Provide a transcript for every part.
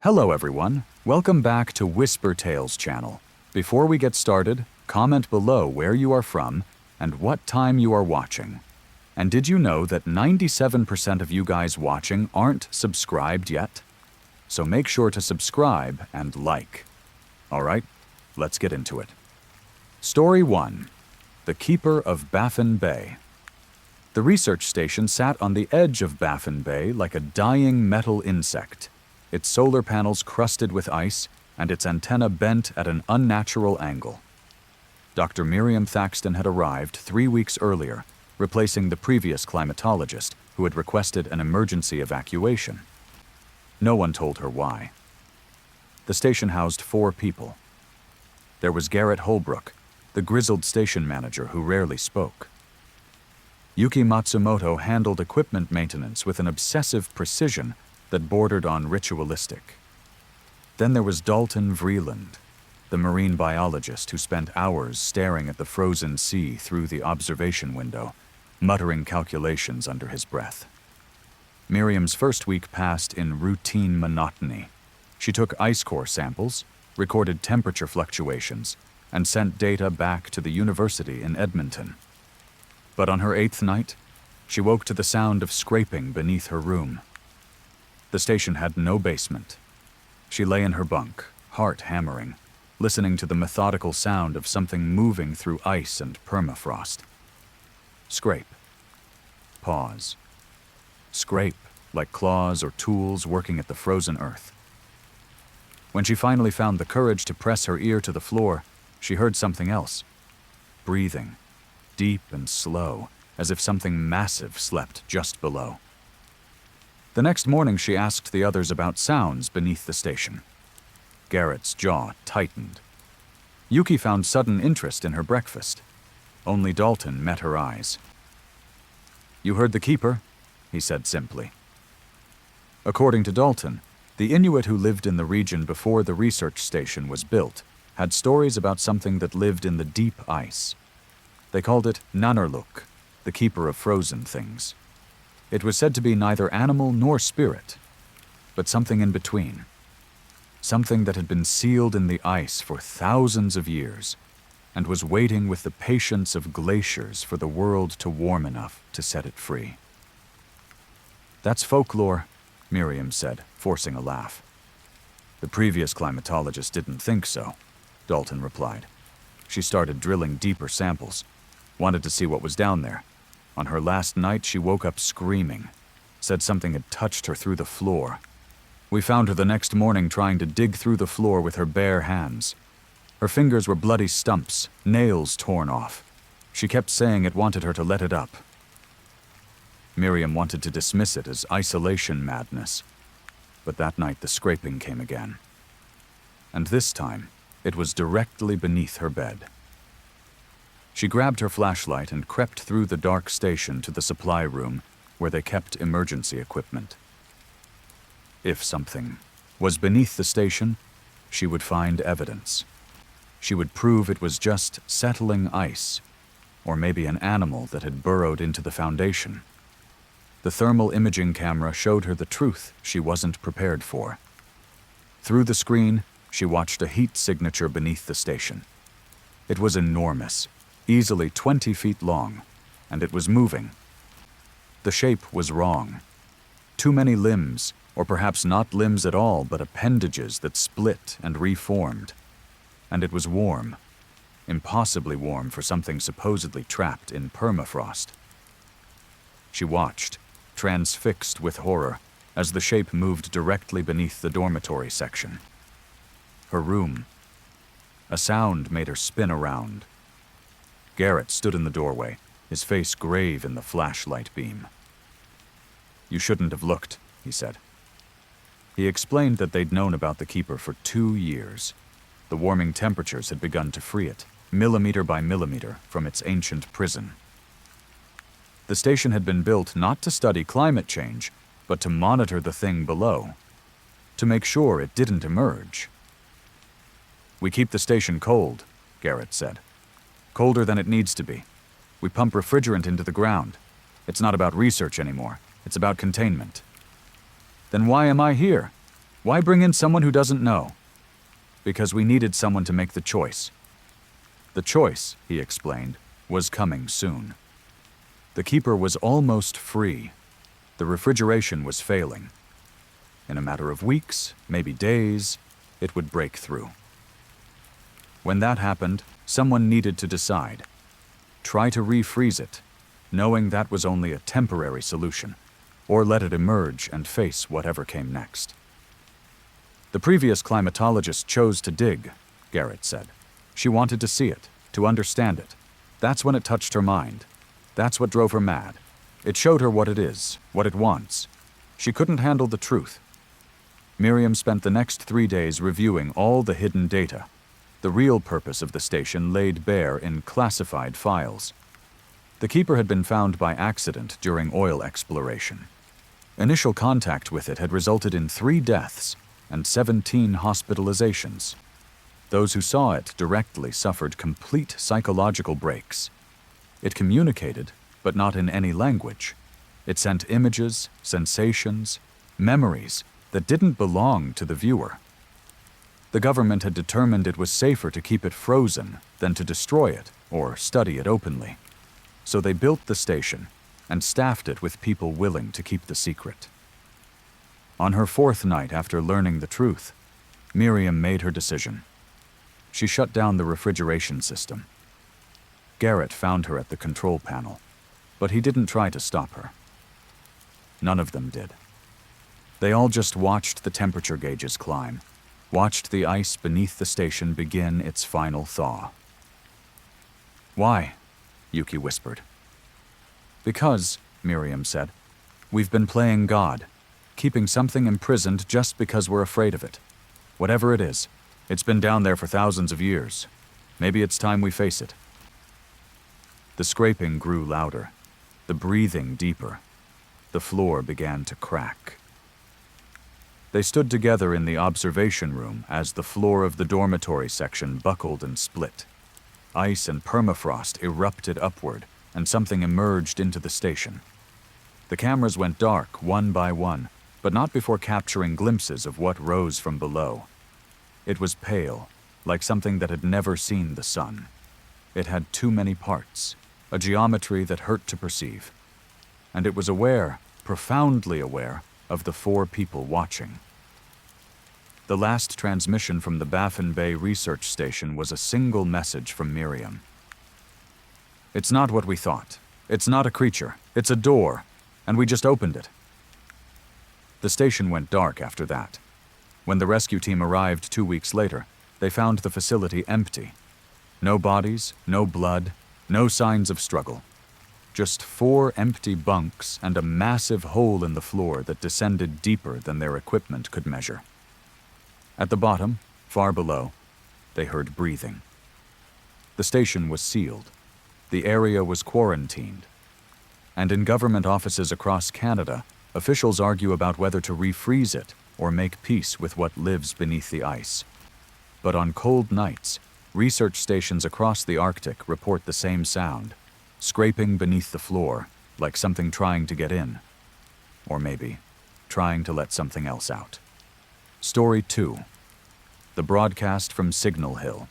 Hello everyone, welcome back to Whisper Tales channel. Before we get started, comment below where you are from and what time you are watching. And did you know that 97% of you guys watching aren't subscribed yet? So make sure to subscribe and like. Alright, let's get into it. Story 1. The Keeper of Baffin Bay. The research station sat on the edge of Baffin Bay like a dying metal insect, its solar panels crusted with ice and its antenna bent at an unnatural angle. Dr. Miriam Thaxton had arrived 3 weeks earlier, replacing the previous climatologist who had requested an emergency evacuation. No one told her why. The station housed 4 people. There was Garrett Holbrook, the grizzled station manager who rarely spoke. Yuki Matsumoto handled equipment maintenance with an obsessive precision that bordered on ritualistic. Then there was Dalton Vreeland, the marine biologist who spent hours staring at the frozen sea through the observation window, muttering calculations under his breath. Miriam's first week passed in routine monotony. She took ice core samples, recorded temperature fluctuations, and sent data back to the university in Edmonton. But on her 8th night, she woke to the sound of scraping beneath her room. The station had no basement. She lay in her bunk, heart hammering, listening to the methodical sound of something moving through ice and permafrost. Scrape. Pause. Scrape, like claws or tools working at the frozen earth. When she finally found the courage to press her ear to the floor, she heard something else. Breathing, deep and slow, as if something massive slept just below. The next morning she asked the others about sounds beneath the station. Garrett's jaw tightened. Yuki found sudden interest in her breakfast. Only Dalton met her eyes. "You heard the keeper?" he said simply. According to Dalton, the Inuit who lived in the region before the research station was built had stories about something that lived in the deep ice. They called it Nanarluk, the keeper of frozen things. It was said to be neither animal nor spirit, but something in between. Something that had been sealed in the ice for thousands of years and was waiting with the patience of glaciers for the world to warm enough to set it free. "That's folklore," Miriam said, forcing a laugh. "The previous climatologist didn't think so," Dalton replied. She started drilling deeper samples, wanted to see what was down there. On her last night, she woke up screaming, said something had touched her through the floor. We found her the next morning trying to dig through the floor with her bare hands. Her fingers were bloody stumps, nails torn off. She kept saying it wanted her to let it up. Miriam wanted to dismiss it as isolation madness, but that night the scraping came again. And this time, it was directly beneath her bed. She grabbed her flashlight and crept through the dark station to the supply room where they kept emergency equipment. If something was beneath the station, she would find evidence. She would prove it was just settling ice, or maybe an animal that had burrowed into the foundation. The thermal imaging camera showed her the truth she wasn't prepared for. Through the screen, she watched a heat signature beneath the station. It was enormous, easily 20 feet long, and it was moving. The shape was wrong. Too many limbs, or perhaps not limbs at all, but appendages that split and reformed. And it was warm, impossibly warm for something supposedly trapped in permafrost. She watched, transfixed with horror, as the shape moved directly beneath the dormitory section. Her room. A sound made her spin around. Garrett stood in the doorway, his face grave in the flashlight beam. "You shouldn't have looked," he said. He explained that they'd known about the keeper for 2 years. The warming temperatures had begun to free it, millimeter by millimeter, from its ancient prison. The station had been built not to study climate change, but to monitor the thing below, to make sure it didn't emerge. "We keep the station cold," Garrett said. "Colder than it needs to be. We pump refrigerant into the ground. It's not about research anymore. It's about containment." "Then why am I here?" Why bring in someone who doesn't know? Because we needed someone to make the choice. The choice, he explained, was coming soon. The keeper was almost free. The refrigeration was failing. In a matter of weeks, maybe days, it would break through. When that happened, someone needed to decide. Try to refreeze it, knowing that was only a temporary solution, or let it emerge and face whatever came next. The previous climatologist chose to dig, Garrett said. She wanted to see it, to understand it. That's when it touched her mind. That's what drove her mad. It showed her what it is, what it wants. She couldn't handle the truth. Miriam spent the next 3 days reviewing all the hidden data. The real purpose of the station laid bare in classified files. The keeper had been found by accident during oil exploration. Initial contact with it had resulted in 3 deaths and 17 hospitalizations. Those who saw it directly suffered complete psychological breaks. It communicated, but not in any language. It sent images, sensations, memories that didn't belong to the viewer. The government had determined it was safer to keep it frozen than to destroy it or study it openly. So they built the station and staffed it with people willing to keep the secret. On her 4th night after learning the truth, Miriam made her decision. She shut down the refrigeration system. Garrett found her at the control panel, but he didn't try to stop her. None of them did. They all just watched the temperature gauges climb, watched the ice beneath the station begin its final thaw. "Why?" Yuki whispered. "Because," Miriam said, "we've been playing God, keeping something imprisoned just because we're afraid of it. Whatever it is, it's been down there for thousands of years. Maybe it's time we face it." The scraping grew louder, the breathing deeper. The floor began to crack. They stood together in the observation room as the floor of the dormitory section buckled and split. Ice and permafrost erupted upward, and something emerged into the station. The cameras went dark one by one, but not before capturing glimpses of what rose from below. It was pale, like something that had never seen the sun. It had too many parts, a geometry that hurt to perceive. And it was aware, profoundly aware, of the 4 people watching. The last transmission from the Baffin Bay research station was a single message from Miriam. "It's not what we thought. It's not a creature. It's a door, and we just opened it." The station went dark after that. When the rescue team arrived 2 weeks later, they found the facility empty. No bodies, no blood, no signs of struggle. Just 4 empty bunks and a massive hole in the floor that descended deeper than their equipment could measure. At the bottom, far below, they heard breathing. The station was sealed. The area was quarantined. And in government offices across Canada, officials argue about whether to refreeze it or make peace with what lives beneath the ice. But on cold nights, research stations across the Arctic report the same sound, scraping beneath the floor, like something trying to get in. Or maybe, trying to let something else out. Story 2. The broadcast from Signal Hill.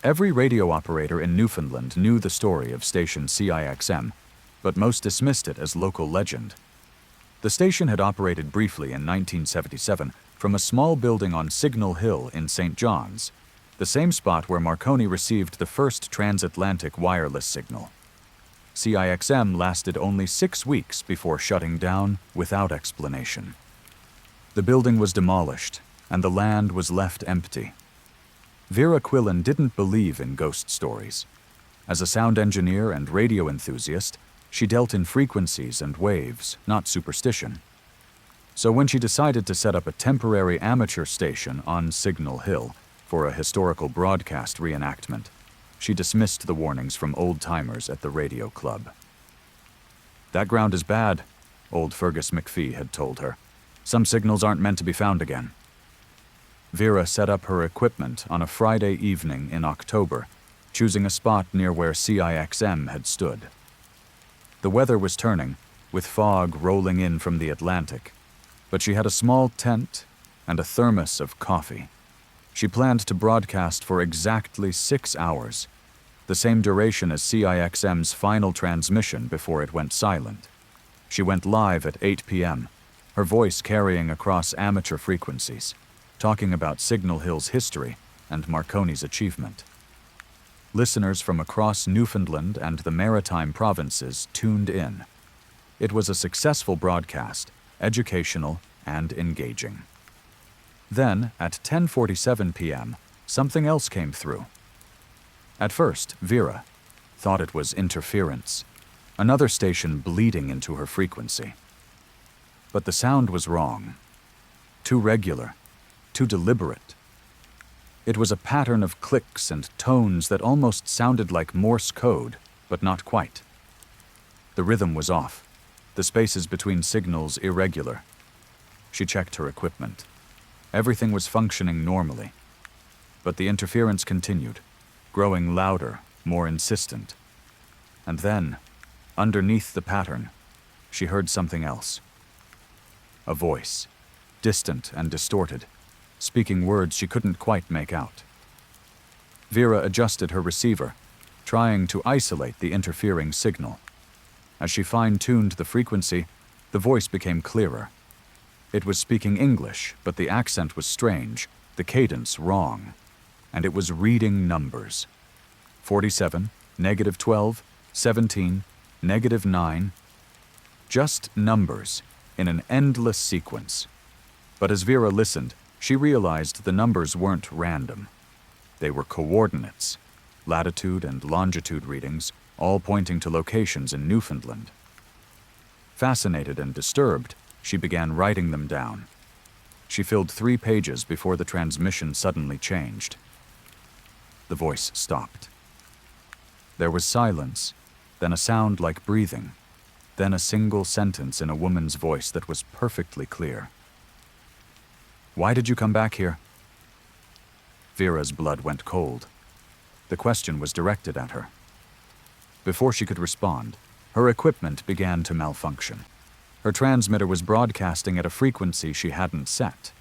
Every radio operator in Newfoundland knew the story of station CIXM, but most dismissed it as local legend. The station had operated briefly in 1977 from a small building on Signal Hill in St. John's, the same spot where Marconi received the first transatlantic wireless signal. CIXM lasted only 6 weeks before shutting down without explanation. The building was demolished, and the land was left empty. Vera Quillen didn't believe in ghost stories. As a sound engineer and radio enthusiast, she dealt in frequencies and waves, not superstition. So when she decided to set up a temporary amateur station on Signal Hill for a historical broadcast reenactment, she dismissed the warnings from old-timers at the radio club. "That ground is bad," old Fergus McPhee had told her. "Some signals aren't meant to be found again." Vera set up her equipment on a Friday evening in October, choosing a spot near where CIXM had stood. The weather was turning, with fog rolling in from the Atlantic, but she had a small tent, and a thermos of coffee. She planned to broadcast for exactly 6 hours, the same duration as CIXM's final transmission before it went silent. She went live at 8 p.m., her voice carrying across amateur frequencies, talking about Signal Hill's history and Marconi's achievement. Listeners from across Newfoundland and the maritime provinces tuned in. It was a successful broadcast, educational and engaging. Then, at 10:47 p.m., something else came through. At first, Vera thought it was interference, another station bleeding into her frequency. But the sound was wrong. Too regular, too deliberate. It was a pattern of clicks and tones that almost sounded like Morse code, but not quite. The rhythm was off, the spaces between signals irregular. She checked her equipment. Everything was functioning normally. But the interference continued, growing louder, more insistent. And then, underneath the pattern, she heard something else. A voice, distant and distorted, speaking words she couldn't quite make out. Vera adjusted her receiver, trying to isolate the interfering signal. As she fine-tuned the frequency, the voice became clearer. It was speaking English, but the accent was strange, the cadence wrong, and it was reading numbers. 47, -12, 17, -9. Just numbers in an endless sequence. But as Vera listened, she realized the numbers weren't random. They were coordinates, latitude and longitude readings, all pointing to locations in Newfoundland. Fascinated and disturbed, she began writing them down. She filled 3 pages before the transmission suddenly changed. The voice stopped. There was silence, then a sound like breathing, then a single sentence in a woman's voice that was perfectly clear. "Why did you come back here?" Vera's blood went cold. The question was directed at her. Before she could respond, her equipment began to malfunction. Her transmitter was broadcasting at a frequency she hadn't set.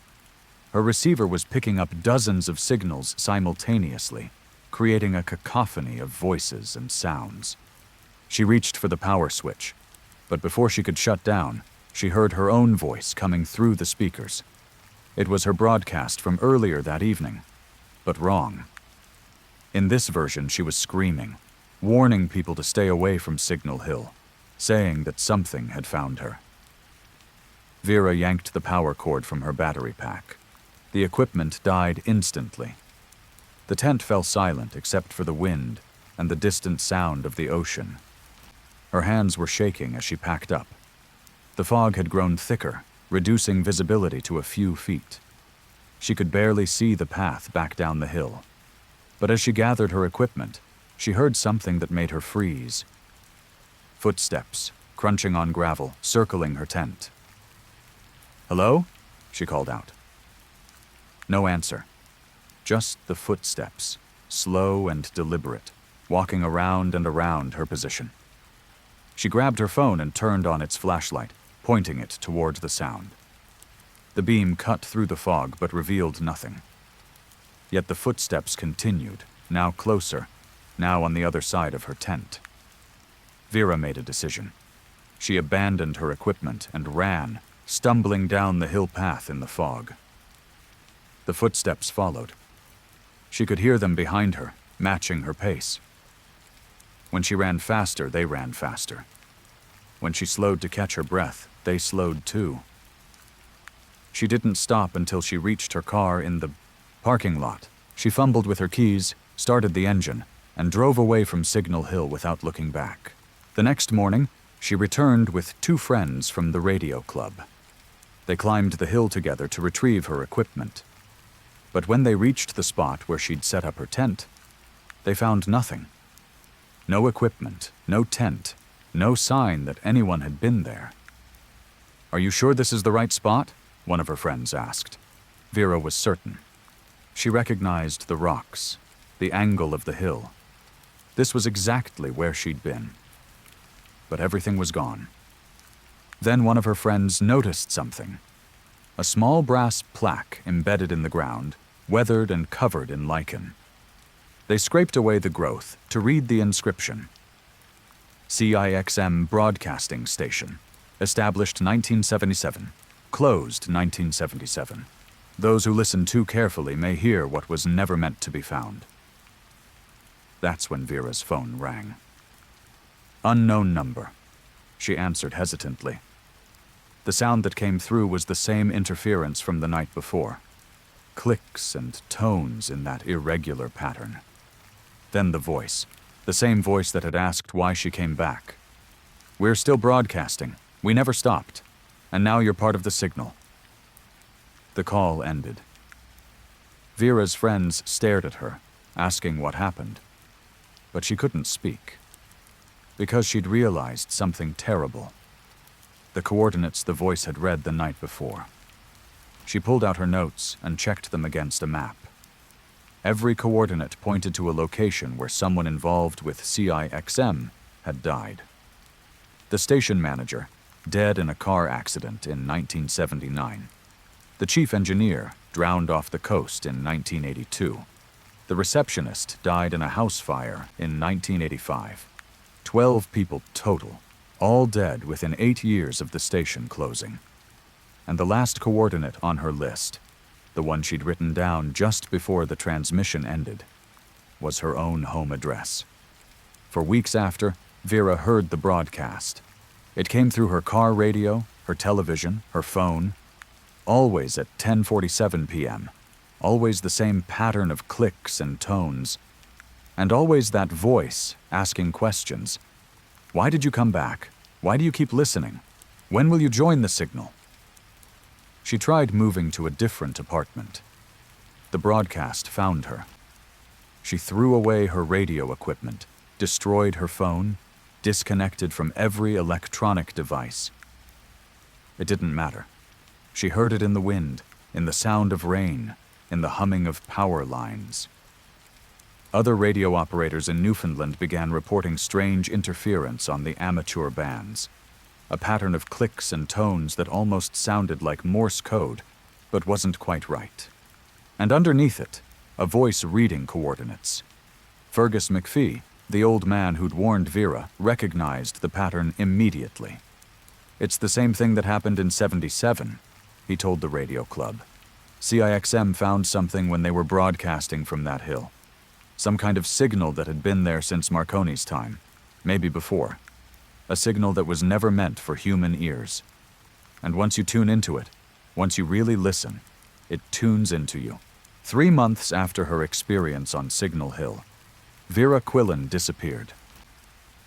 Her receiver was picking up dozens of signals simultaneously, creating a cacophony of voices and sounds. She reached for the power switch, but before she could shut down, she heard her own voice coming through the speakers. It was her broadcast from earlier that evening, but wrong. In this version, she was screaming, warning people to stay away from Signal Hill, saying that something had found her. Vera yanked the power cord from her battery pack. The equipment died instantly. The tent fell silent except for the wind and the distant sound of the ocean. Her hands were shaking as she packed up. The fog had grown thicker, reducing visibility to a few feet. She could barely see the path back down the hill. But as she gathered her equipment, she heard something that made her freeze. Footsteps, crunching on gravel, circling her tent. "Hello?" she called out. No answer. Just the footsteps, slow and deliberate, walking around and around her position. She grabbed her phone and turned on its flashlight, pointing it toward the sound. The beam cut through the fog but revealed nothing. Yet the footsteps continued, now closer, now on the other side of her tent. Vera made a decision. She abandoned her equipment and ran, stumbling down the hill path in the fog. The footsteps followed. She could hear them behind her, matching her pace. When she ran faster, they ran faster. When she slowed to catch her breath, they slowed too. She didn't stop until she reached her car in the parking lot. She fumbled with her keys, started the engine, and drove away from Signal Hill without looking back. The next morning, she returned with 2 friends from the radio club. They climbed the hill together to retrieve her equipment. But when they reached the spot where she'd set up her tent, they found nothing. No equipment, no tent, no sign that anyone had been there. "Are you sure this is the right spot?" one of her friends asked. Vera was certain. She recognized the rocks, the angle of the hill. This was exactly where she'd been. But everything was gone. Then one of her friends noticed something. a small brass plaque embedded in the ground, weathered and covered in lichen. They scraped away the growth to read the inscription. CIXM Broadcasting Station, established 1977, closed 1977. Those who listen too carefully may hear what was never meant to be found. That's when Vera's phone rang. Unknown number. She answered hesitantly. The sound that came through was the same interference from the night before. Clicks and tones in that irregular pattern. Then the voice, the same voice that had asked why she came back. "We're still broadcasting. We never stopped. And now you're part of the signal." The call ended. Vera's friends stared at her, asking what happened. But she couldn't speak. Because she'd realized something terrible. The coordinates the voice had read the night before. She pulled out her notes and checked them against a map. Every coordinate pointed to a location where someone involved with CIXM had died. The station manager, dead in a car accident in 1979. The chief engineer, drowned off the coast in 1982. The receptionist died in a house fire in 1985. 12 people total, all dead within 8 years of the station closing. And the last coordinate on her list, the one she'd written down just before the transmission ended, was her own home address. For weeks after, Vera heard the broadcast. It came through her car radio, her television, her phone, always at 10:47 p.m., always the same pattern of clicks and tones, and always that voice asking questions. Why did you come back? Why do you keep listening? When will you join the signal? She tried moving to a different apartment. The broadcast found her. She threw away her radio equipment, destroyed her phone, disconnected from every electronic device. It didn't matter. She heard it in the wind, in the sound of rain, in the humming of power lines. Other radio operators in Newfoundland began reporting strange interference on the amateur bands, a pattern of clicks and tones that almost sounded like Morse code, but wasn't quite right. And underneath it, a voice reading coordinates. Fergus McPhee, the old man who'd warned Vera, recognized the pattern immediately. "It's the same thing that happened in '77, he told the radio club. CIXM found something when they were broadcasting from that hill. Some kind of signal that had been there since Marconi's time, maybe before. A signal that was never meant for human ears. And once you tune into it, once you really listen, it tunes into you." 3 months after her experience on Signal Hill, Vera Quillen disappeared.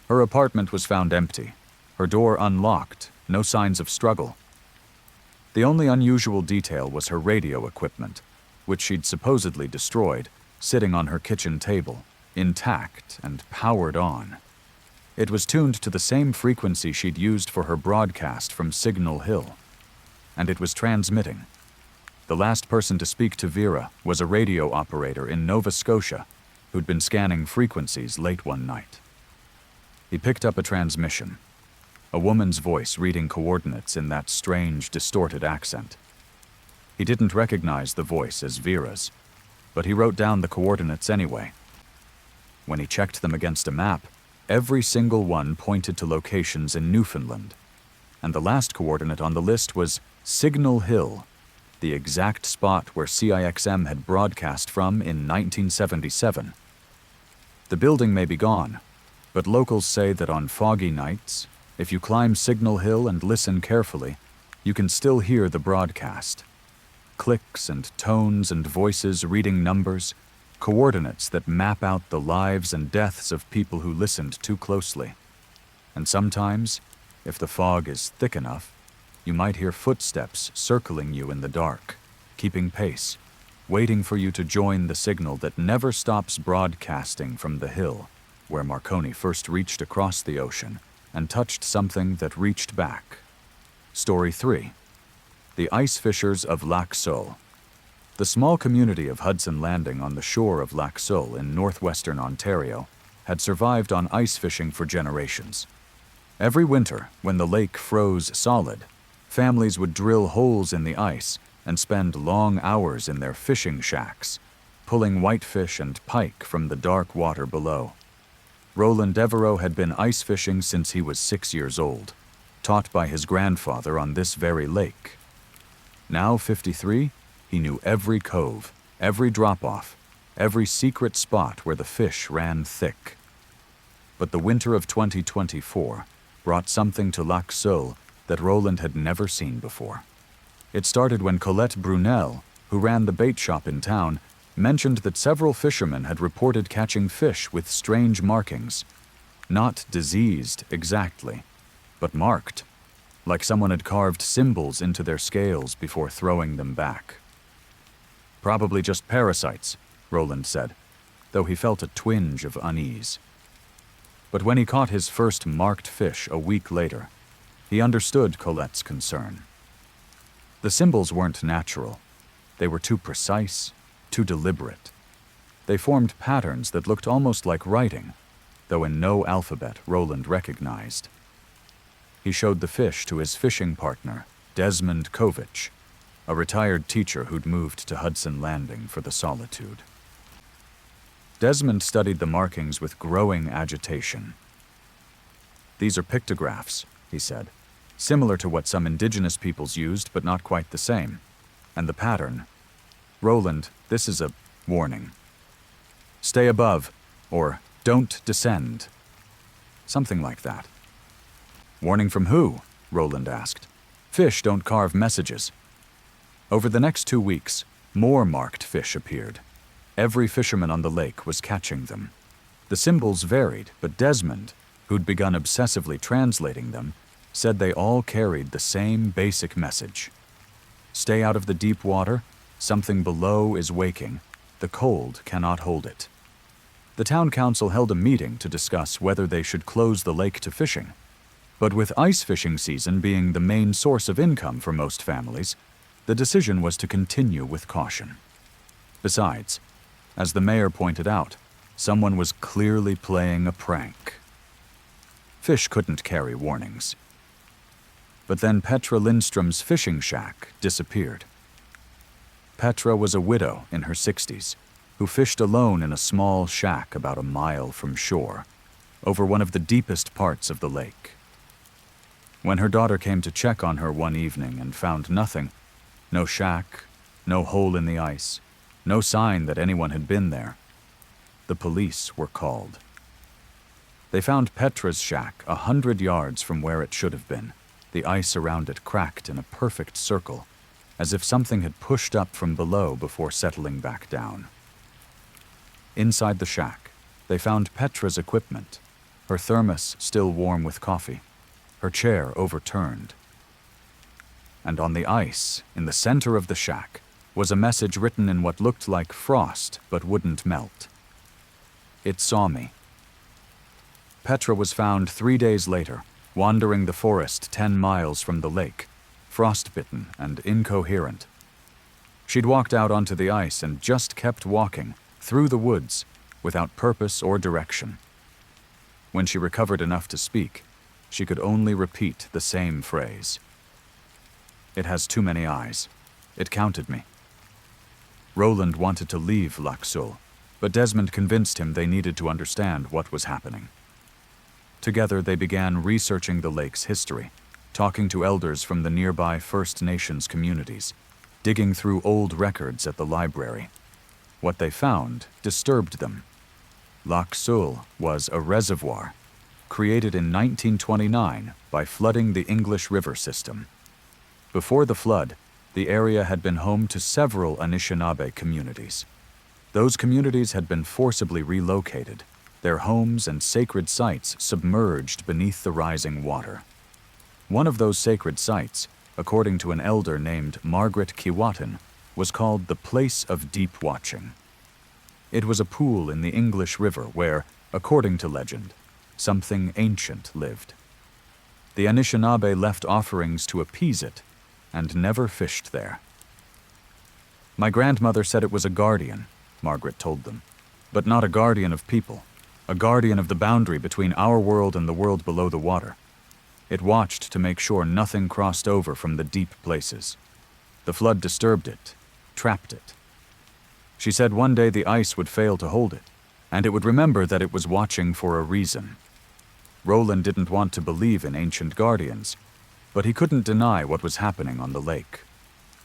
Her apartment was found empty, her door unlocked, no signs of struggle. The only unusual detail was her radio equipment, which she'd supposedly destroyed, sitting on her kitchen table, intact and powered on. It was tuned to the same frequency she'd used for her broadcast from Signal Hill, and it was transmitting. The last person to speak to Vera was a radio operator in Nova Scotia who'd been scanning frequencies late one night. He picked up a transmission, a woman's voice reading coordinates in that strange, distorted accent. He didn't recognize the voice as Vera's, but he wrote down the coordinates anyway. When he checked them against a map, every single one pointed to locations in Newfoundland, and the last coordinate on the list was Signal Hill, the exact spot where CIXM had broadcast from in 1977. The building may be gone, but locals say that on foggy nights, if you climb Signal Hill and listen carefully, you can still hear the broadcast. Clicks and tones and voices reading numbers, coordinates that map out the lives and deaths of people who listened too closely. And sometimes, if the fog is thick enough, you might hear footsteps circling you in the dark, keeping pace, waiting for you to join the signal that never stops broadcasting from the hill, where Marconi first reached across the ocean and touched something that reached back. Story 3. The Ice Fishers of Lakul. The small community of Hudson Landing on the shore of Lakul in northwestern Ontario had survived on ice fishing for generations. Every winter, when the lake froze solid, Families would drill holes in the ice and spend long hours in their fishing shacks, pulling whitefish and pike from the dark water below. Roland Devereaux had been ice fishing since he was 6 years old, taught by his grandfather on this very lake. Now 53, he knew every cove, every drop-off, every secret spot where the fish ran thick. But the winter of 2024 brought something to Lakul that Roland had never seen before. It started when Colette Brunel, who ran the bait shop in town, mentioned that several fishermen had reported catching fish with strange markings. Not diseased exactly, but marked, like someone had carved symbols into their scales before throwing them back. Probably just parasites, Roland said, though he felt a twinge of unease. But when he caught his first marked fish a week later, he understood Colette's concern. The symbols weren't natural. They were too precise, too deliberate. They formed patterns that looked almost like writing, though in no alphabet Roland recognized. He showed the fish to his fishing partner, Desmond Kovich, a retired teacher who'd moved to Hudson Landing for the solitude. Desmond studied the markings with growing agitation. "These are pictographs," he said, "similar to what some indigenous peoples used, but not quite the same. And the pattern. Roland, this is a warning. Stay above, or don't descend." Something like that. "Warning from who?" Roland asked. "Fish don't carve messages." Over the next 2 weeks, more marked fish appeared. Every fisherman on the lake was catching them. The symbols varied, but Desmond, who'd begun obsessively translating them, said they all carried the same basic message. Stay out of the deep water, something below is waking, the cold cannot hold it. The town council held a meeting to discuss whether they should close the lake to fishing. But with ice fishing season being the main source of income for most families, the decision was to continue with caution. Besides, as the mayor pointed out, someone was clearly playing a prank. Fish couldn't carry warnings. But then Petra Lindstrom's fishing shack disappeared. Petra was a widow in her 60s, who fished alone in a small shack about a mile from shore, over one of the deepest parts of the lake. When her daughter came to check on her one evening and found nothing, no shack, no hole in the ice, no sign that anyone had been there, the police were called. They found Petra's shack 100 yards from where it should have been, the ice around it cracked in a perfect circle, as if something had pushed up from below before settling back down. Inside the shack, they found Petra's equipment, her thermos still warm with coffee, her chair overturned. And on the ice, in the center of the shack, was a message written in what looked like frost but wouldn't melt. "It saw me." Petra was found 3 days later, wandering the forest 10 miles from the lake, frostbitten and incoherent. She'd walked out onto the ice and just kept walking, through the woods, without purpose or direction. When she recovered enough to speak, she could only repeat the same phrase. "It has too many eyes. It counted me." Roland wanted to leave Lakul, but Desmond convinced him they needed to understand what was happening. Together they began researching the lake's history, talking to elders from the nearby First Nations communities, digging through old records at the library. What they found disturbed them. Lakul was a reservoir, created in 1929 by flooding the English River system. Before the flood, the area had been home to several Anishinaabe communities. Those communities had been forcibly relocated, their homes and sacred sites submerged beneath the rising water. One of those sacred sites, according to an elder named Margaret Keewatin, was called the Place of Deep Watching. It was a pool in the English River where, according to legend, something ancient lived. The Anishinaabe left offerings to appease it, and never fished there. "My grandmother said it was a guardian," Margaret told them, "but not a guardian of people, a guardian of the boundary between our world and the world below the water. It watched to make sure nothing crossed over from the deep places. The flood disturbed it, trapped it. She said one day the ice would fail to hold it, and it would remember that it was watching for a reason. Roland didn't want to believe in ancient guardians, but he couldn't deny what was happening on the lake.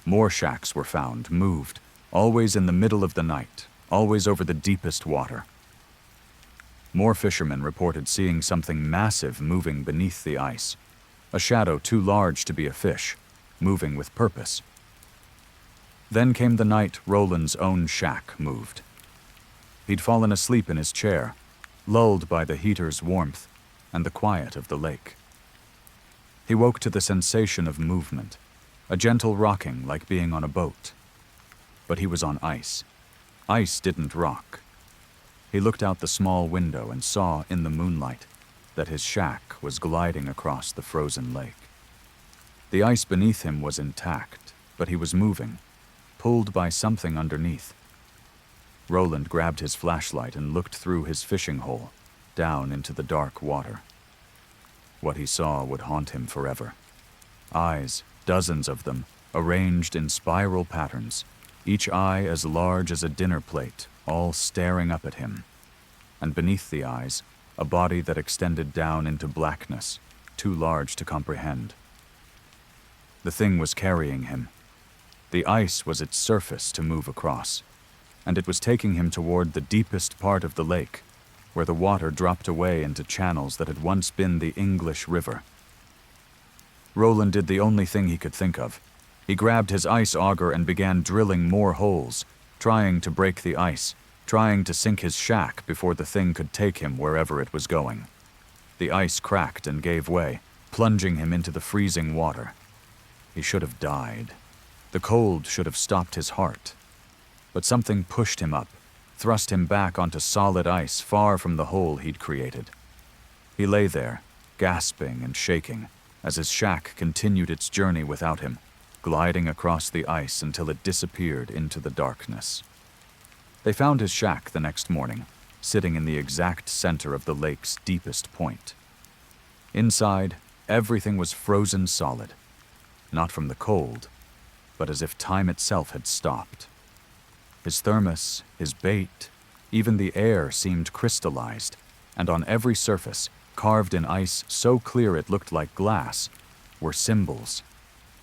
More shacks were found, moved, always in the middle of the night, always over the deepest water. More fishermen reported seeing something massive moving beneath the ice, a shadow too large to be a fish, moving with purpose. Then came the night Roland's own shack moved. He'd fallen asleep in his chair, lulled by the heater's warmth and the quiet of the lake. He woke to the sensation of movement, a gentle rocking like being on a boat. But he was on ice. Ice didn't rock. He looked out the small window and saw, in the moonlight, that his shack was gliding across the frozen lake. The ice beneath him was intact, but he was moving, pulled by something underneath. Roland grabbed his flashlight and looked through his fishing hole, down into the dark water. What he saw would haunt him forever. Eyes, dozens of them, arranged in spiral patterns, each eye as large as a dinner plate, all staring up at him. And beneath the eyes, a body that extended down into blackness, too large to comprehend. The thing was carrying him. The ice was its surface to move across, and it was taking him toward the deepest part of the lake, where the water dropped away into channels that had once been the English River. Roland did the only thing he could think of. He grabbed his ice auger and began drilling more holes, trying to break the ice, trying to sink his shack before the thing could take him wherever it was going. The ice cracked and gave way, plunging him into the freezing water. He should have died. The cold should have stopped his heart. But something pushed him up, thrust him back onto solid ice far from the hole he'd created. He lay there, gasping and shaking, as his shack continued its journey without him, gliding across the ice until it disappeared into the darkness. They found his shack the next morning, sitting in the exact center of the lake's deepest point. Inside, everything was frozen solid, not from the cold, but as if time itself had stopped. His thermos, his bait, even the air seemed crystallized, and on every surface, carved in ice so clear it looked like glass, were symbols.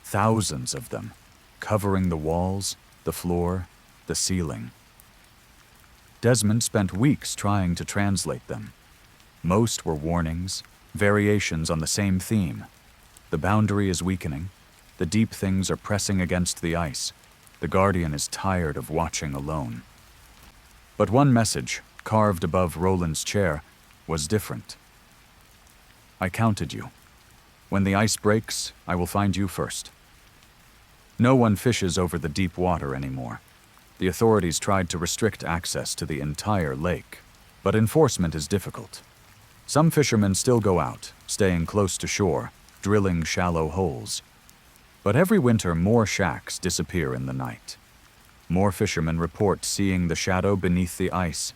Thousands of them, covering the walls, the floor, the ceiling. Desmond spent weeks trying to translate them. Most were warnings, variations on the same theme. The boundary is weakening. The deep things are pressing against the ice. The guardian is tired of watching alone. But one message, carved above Roland's chair, was different. I counted you. When the ice breaks, I will find you first. No one fishes over the deep water anymore. The authorities tried to restrict access to the entire lake, but enforcement is difficult. Some fishermen still go out, staying close to shore, drilling shallow holes. But every winter more shacks disappear in the night. More fishermen report seeing the shadow beneath the ice.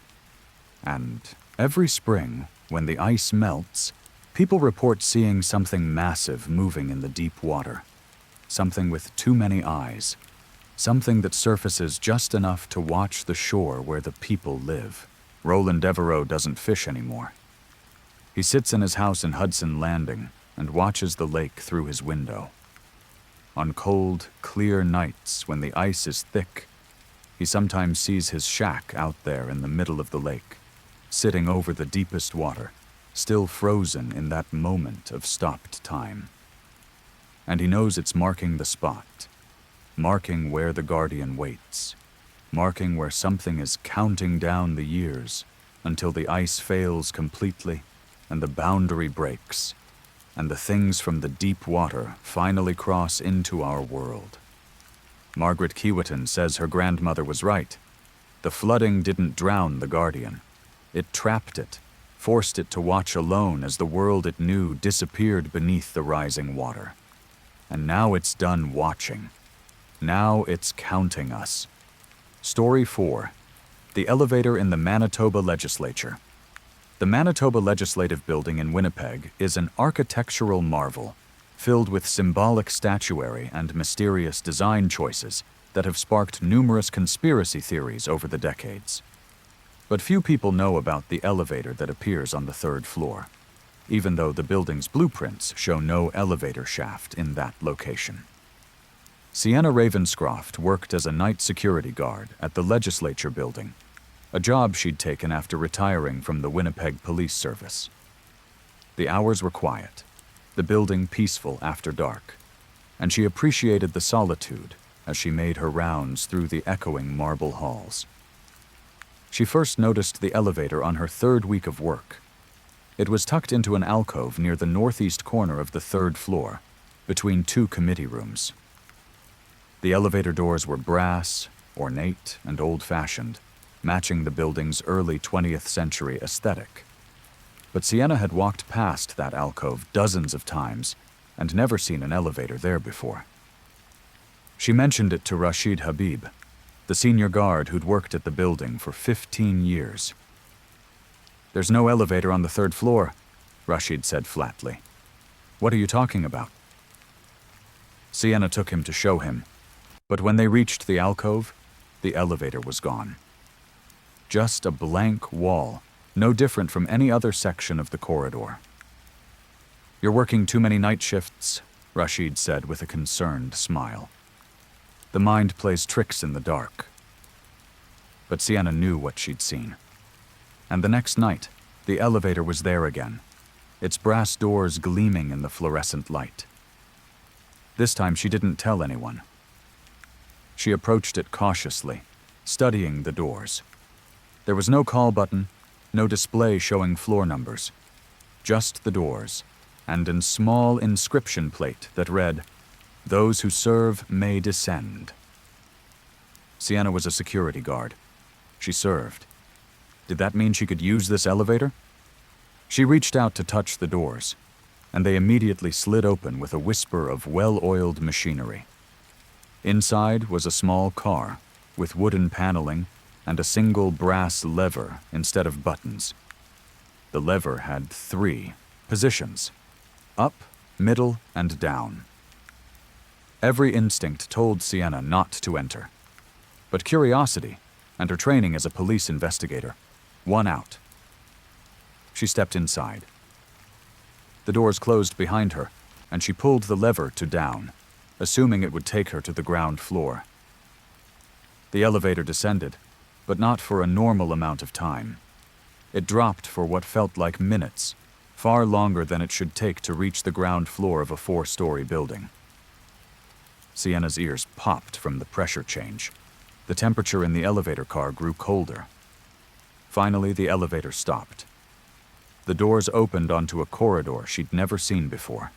And every spring, when the ice melts, people report seeing something massive moving in the deep water. Something with too many eyes. Something that surfaces just enough to watch the shore where the people live. Roland Devereaux doesn't fish anymore. He sits in his house in Hudson Landing and watches the lake through his window. On cold, clear nights when the ice is thick, he sometimes sees his shack out there in the middle of the lake, sitting over the deepest water, still frozen in that moment of stopped time. And he knows it's marking the spot, marking where the guardian waits, marking where something is counting down the years until the ice fails completely and the boundary breaks, and the things from the deep water finally cross into our world. Margaret Keewatin says her grandmother was right. The flooding didn't drown the guardian. It trapped it, forced it to watch alone as the world it knew disappeared beneath the rising water. And now it's done watching. Now it's counting us. Story 4. The Elevator in the Manitoba Legislature. The Manitoba Legislative Building in Winnipeg is an architectural marvel, filled with symbolic statuary and mysterious design choices that have sparked numerous conspiracy theories over the decades. But few people know about the elevator that appears on the third floor, even though the building's blueprints show no elevator shaft in that location. Sienna Ravenscroft worked as a night security guard at the Legislature building, a job she'd taken after retiring from the Winnipeg Police Service. The hours were quiet, the building peaceful after dark, and she appreciated the solitude as she made her rounds through the echoing marble halls. She first noticed the elevator on her third week of work. It was tucked into an alcove near the northeast corner of the third floor, between two committee rooms. The elevator doors were brass, ornate, and old-fashioned, matching the building's early 20th century aesthetic. But Sienna had walked past that alcove dozens of times and never seen an elevator there before. She mentioned it to Rashid Habib, the senior guard who'd worked at the building for 15 years. "There's no elevator on the third floor," Rashid said flatly. "What are you talking about?" Sienna took him to show him, but when they reached the alcove, the elevator was gone. Just a blank wall, no different from any other section of the corridor. "You're working too many night shifts," Rashid said with a concerned smile. "The mind plays tricks in the dark." But Sienna knew what she'd seen. And the next night, the elevator was there again, its brass doors gleaming in the fluorescent light. This time she didn't tell anyone. She approached it cautiously, studying the doors. There was no call button, no display showing floor numbers, just the doors, and a small inscription plate that read, "Those who serve may descend." Sienna was a security guard. She served. Did that mean she could use this elevator? She reached out to touch the doors, and they immediately slid open with a whisper of well-oiled machinery. Inside was a small car with wooden paneling and a single brass lever instead of buttons. The lever had 3 positions: up, middle, and down. Every instinct told Sienna not to enter, but curiosity and her training as a police investigator won out. She stepped inside. The doors closed behind her, and she pulled the lever to down, assuming it would take her to the ground floor. The elevator descended, but not for a normal amount of time. It dropped for what felt like minutes, far longer than it should take to reach the ground floor of a 4-story building. Sienna's ears popped from the pressure change. The temperature in the elevator car grew colder. Finally, the elevator stopped. The doors opened onto a corridor she'd never seen before.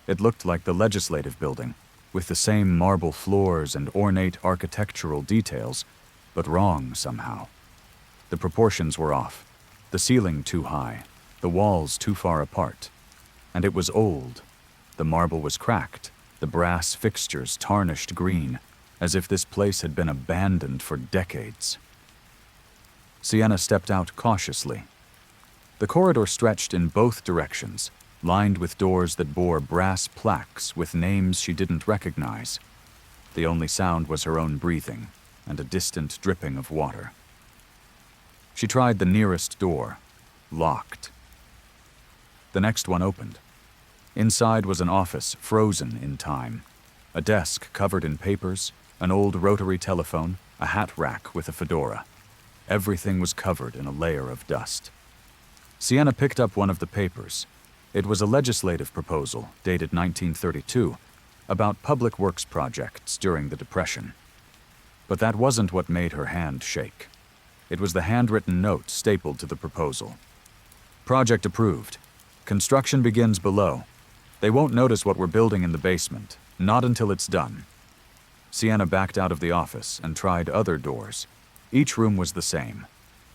It looked like the Legislative Building, with the same marble floors and ornate architectural details, but wrong somehow. The proportions were off, the ceiling too high, the walls too far apart. And it was old. The marble was cracked, the brass fixtures tarnished green, as if this place had been abandoned for decades. Sienna stepped out cautiously. The corridor stretched in both directions, lined with doors that bore brass plaques with names she didn't recognize. The only sound was her own breathing and a distant dripping of water. She tried the nearest door, locked. The next one opened. Inside was an office frozen in time, a desk covered in papers, an old rotary telephone, a hat rack with a fedora. Everything was covered in a layer of dust. Sienna picked up one of the papers. It was a legislative proposal, dated 1932, about public works projects during the Depression. But that wasn't what made her hand shake. It was the handwritten note stapled to the proposal. "Project approved. Construction begins below. They won't notice what we're building in the basement, not until it's done." Sienna backed out of the office and tried other doors. Each room was the same.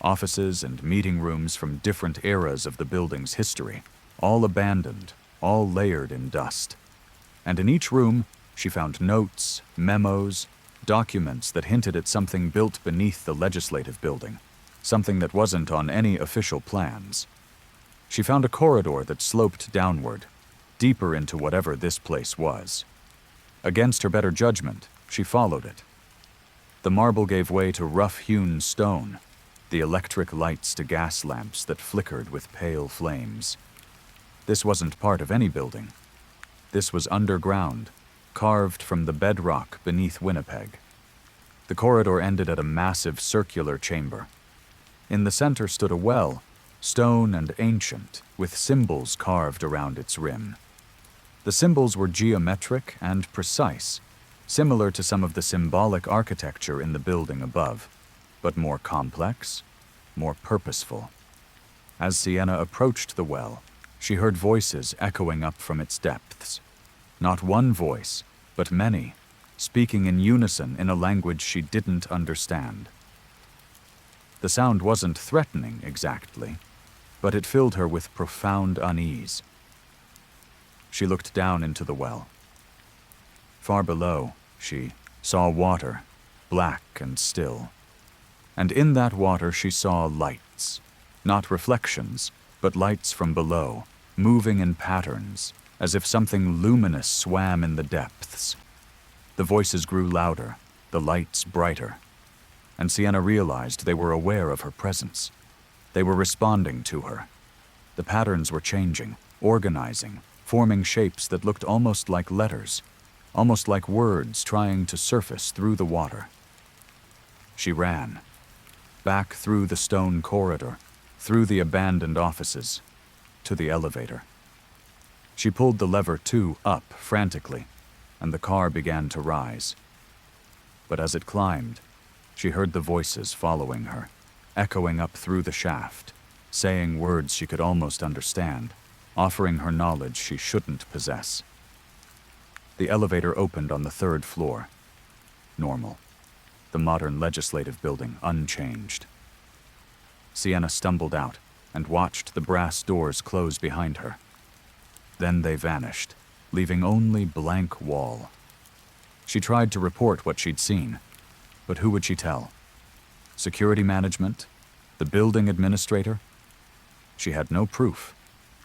Offices and meeting rooms from different eras of the building's history, all abandoned, all layered in dust. And in each room, she found notes, memos, documents that hinted at something built beneath the Legislative Building, something that wasn't on any official plans. She found a corridor that sloped downward, deeper into whatever this place was. Against her better judgment, she followed it. The marble gave way to rough-hewn stone, the electric lights to gas lamps that flickered with pale flames. This wasn't part of any building. This was underground, carved from the bedrock beneath Winnipeg. The corridor ended at a massive circular chamber. In the center stood a well, stone and ancient, with symbols carved around its rim. The symbols were geometric and precise, similar to some of the symbolic architecture in the building above, but more complex, more purposeful. As Sienna approached the well, she heard voices echoing up from its depths. Not one voice, but many, speaking in unison in a language she didn't understand. The sound wasn't threatening exactly, but it filled her with profound unease. She looked down into the well. Far below, she saw water, black and still. And in that water she saw lights, not reflections, but lights from below, moving in patterns, as if something luminous swam in the depths. The voices grew louder, the lights brighter, and Sienna realized they were aware of her presence. They were responding to her. The patterns were changing, organizing, forming shapes that looked almost like letters, almost like words trying to surface through the water. She ran, back through the stone corridor, through the abandoned offices, to the elevator. She pulled the lever up frantically, and the car began to rise. But as it climbed, she heard the voices following her, echoing up through the shaft, saying words she could almost understand, offering her knowledge she shouldn't possess. The elevator opened on the 3rd floor. Normal. The modern legislative building unchanged. Sienna stumbled out and watched the brass doors close behind her. Then they vanished, leaving only blank wall. She tried to report what she'd seen, but who would she tell? Security management? The building administrator? She had no proof,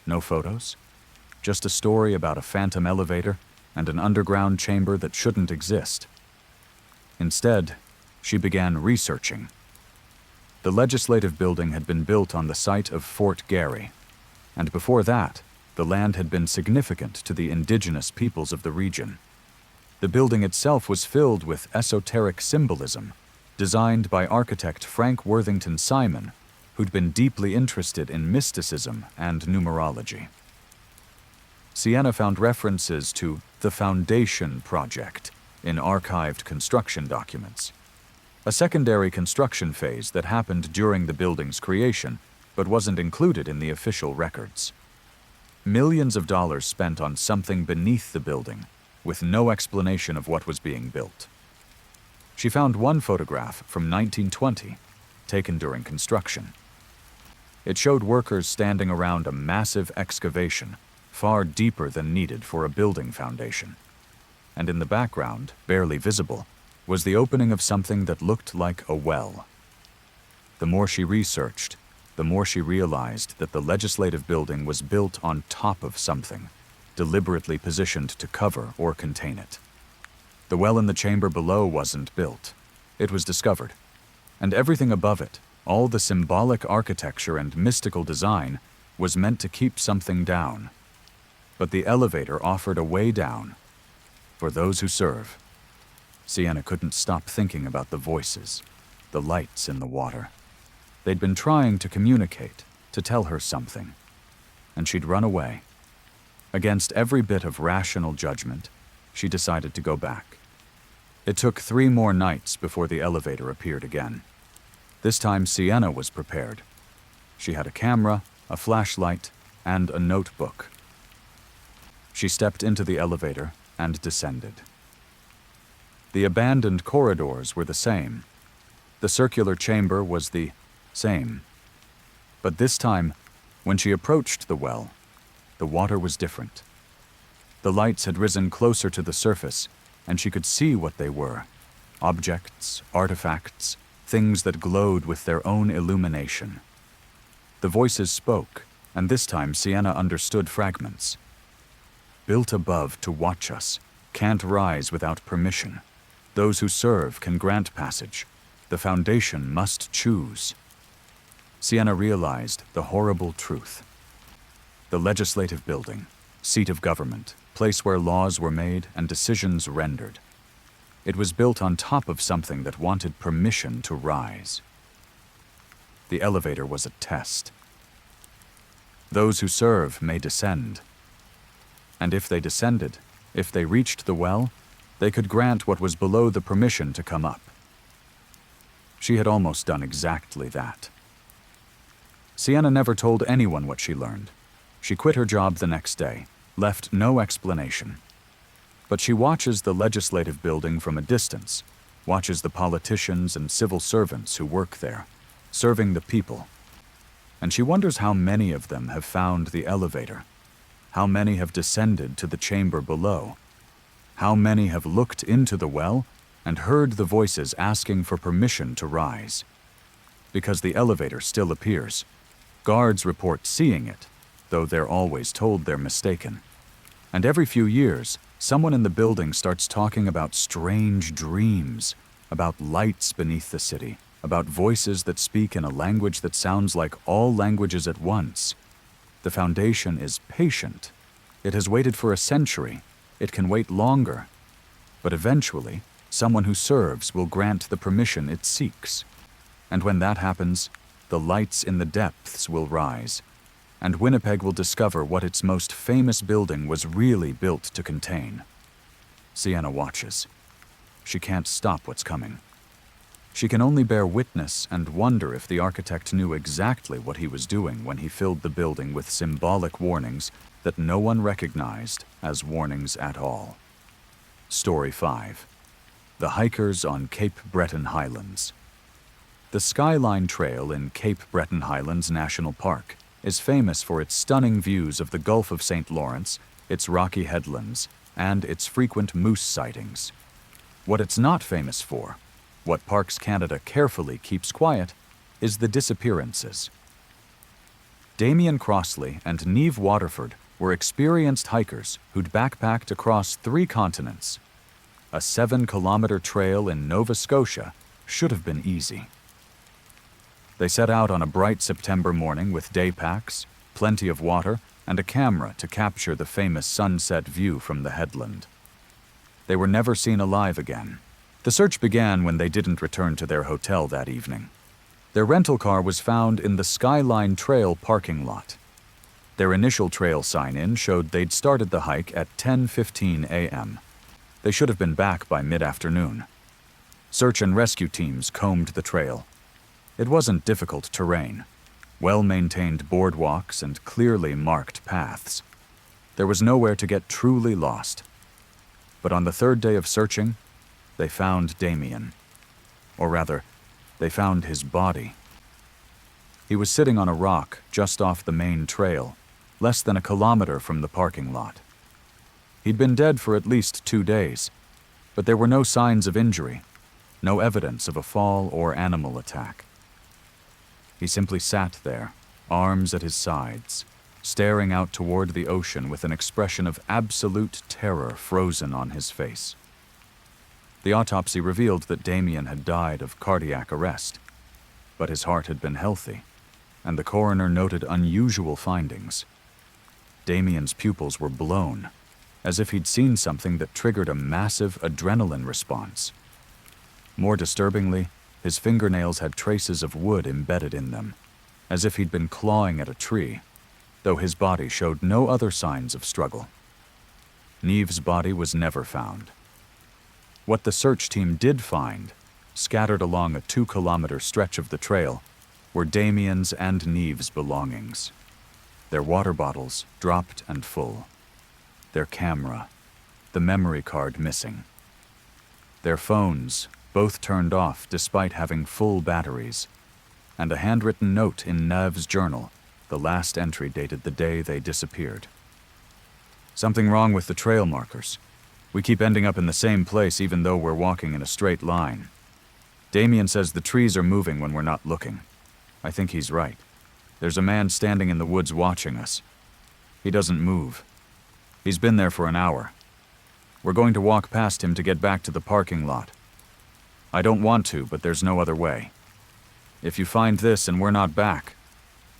no photos, just a story about a phantom elevator and an underground chamber that shouldn't exist. Instead, she began researching. The legislative building had been built on the site of Fort Garry, and before that, the land had been significant to the indigenous peoples of the region. The building itself was filled with esoteric symbolism, designed by architect Frank Worthington Simon, who'd been deeply interested in mysticism and numerology. Sienna found references to the Foundation Project in archived construction documents, a secondary construction phase that happened during the building's creation but wasn't included in the official records. Millions of dollars spent on something beneath the building, with no explanation of what was being built. She found one photograph from 1920, taken during construction. It showed workers standing around a massive excavation, far deeper than needed for a building foundation. And in the background, barely visible, was the opening of something that looked like a well. The more she researched, the more she realized that the legislative building was built on top of something, deliberately positioned to cover or contain it. The well in the chamber below wasn't built. It was discovered. And everything above it, all the symbolic architecture and mystical design, was meant to keep something down. But the elevator offered a way down for those who serve. Sienna couldn't stop thinking about the voices, the lights in the water. They'd been trying to communicate, to tell her something, and she'd run away. Against every bit of rational judgment, she decided to go back. It took 3 more nights before the elevator appeared again. This time Sienna was prepared. She had a camera, a flashlight, and a notebook. She stepped into the elevator and descended. The abandoned corridors were the same. The circular chamber was the same. But this time, when she approached the well, the water was different. The lights had risen closer to the surface, and she could see what they were: objects, artifacts, things that glowed with their own illumination. The voices spoke, and this time Sienna understood fragments. Built above to watch us, can't rise without permission. Those who serve can grant passage. The Foundation must choose. Sienna realized the horrible truth. The legislative building, seat of government, place where laws were made and decisions rendered. It was built on top of something that wanted permission to rise. The elevator was a test. Those who serve may descend. And if they descended, if they reached the well, they could grant what was below the permission to come up. She had almost done exactly that. Sienna never told anyone what she learned. She quit her job the next day, left no explanation. But she watches the legislative building from a distance, watches the politicians and civil servants who work there, serving the people. And she wonders how many of them have found the elevator, how many have descended to the chamber below, how many have looked into the well and heard the voices asking for permission to rise. Because the elevator still appears. Guards report seeing it, though they're always told they're mistaken. And every few years, someone in the building starts talking about strange dreams, about lights beneath the city, about voices that speak in a language that sounds like all languages at once. The Foundation is patient. It has waited for a century. It can wait longer. But eventually, someone who serves will grant the permission it seeks. And when that happens, the lights in the depths will rise, and Winnipeg will discover what its most famous building was really built to contain. Sienna watches. She can't stop what's coming. She can only bear witness and wonder if the architect knew exactly what he was doing when he filled the building with symbolic warnings that no one recognized as warnings at all. Story 5. The Hikers on Cape Breton Highlands. The Skyline Trail in Cape Breton Highlands National Park is famous for its stunning views of the Gulf of St. Lawrence, its rocky headlands, and its frequent moose sightings. What it's not famous for, what Parks Canada carefully keeps quiet, is the disappearances. Damien Crossley and Neve Waterford were experienced hikers who'd backpacked across 3 continents. A 7-kilometer trail in Nova Scotia should have been easy. They set out on a bright September morning with day packs, plenty of water, and a camera to capture the famous sunset view from the headland. They were never seen alive again. The search began when they didn't return to their hotel that evening. Their rental car was found in the Skyline Trail parking lot. Their initial trail sign-in showed they'd started the hike at 10:15 a.m. They should have been back by mid-afternoon. Search and rescue teams combed the trail. It wasn't difficult terrain, well-maintained boardwalks and clearly marked paths. There was nowhere to get truly lost. But on the 3rd day of searching, they found Damien. Or rather, they found his body. He was sitting on a rock just off the main trail, less than a kilometer from the parking lot. He'd been dead for at least 2 days, but there were no signs of injury, no evidence of a fall or animal attack. He simply sat there, arms at his sides, staring out toward the ocean with an expression of absolute terror frozen on his face. The autopsy revealed that Damien had died of cardiac arrest, but his heart had been healthy, and the coroner noted unusual findings. Damien's pupils were blown, as if he'd seen something that triggered a massive adrenaline response. More disturbingly, his fingernails had traces of wood embedded in them, as if he'd been clawing at a tree, though his body showed no other signs of struggle. Neve's body was never found. What the search team did find, scattered along a 2-kilometer stretch of the trail, were Damien's and Neve's belongings. Their water bottles dropped and full. Their camera, the memory card missing. Their phones, both turned off despite having full batteries, and a handwritten note in Neve's journal, the last entry dated the day they disappeared. Something wrong with the trail markers. We keep ending up in the same place even though we're walking in a straight line. Damien says the trees are moving when we're not looking. I think he's right. There's a man standing in the woods watching us. He doesn't move. He's been there for an hour. We're going to walk past him to get back to the parking lot. I don't want to, but there's no other way. If you find this and we're not back,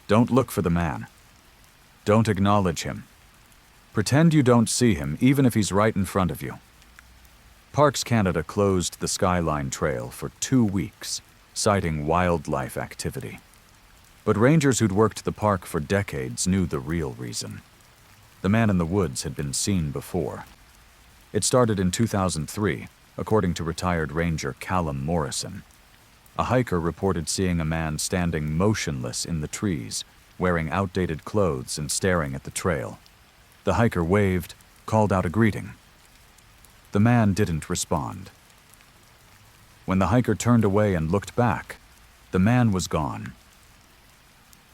don't look for the man. Don't acknowledge him. Pretend you don't see him, even if he's right in front of you. Parks Canada closed the Skyline Trail for 2 weeks, citing wildlife activity. But rangers who'd worked the park for decades knew the real reason. The man in the woods had been seen before. It started in 2003, according to retired ranger Callum Morrison. A hiker reported seeing a man standing motionless in the trees, wearing outdated clothes and staring at the trail. The hiker waved, called out a greeting. The man didn't respond. When the hiker turned away and looked back, the man was gone.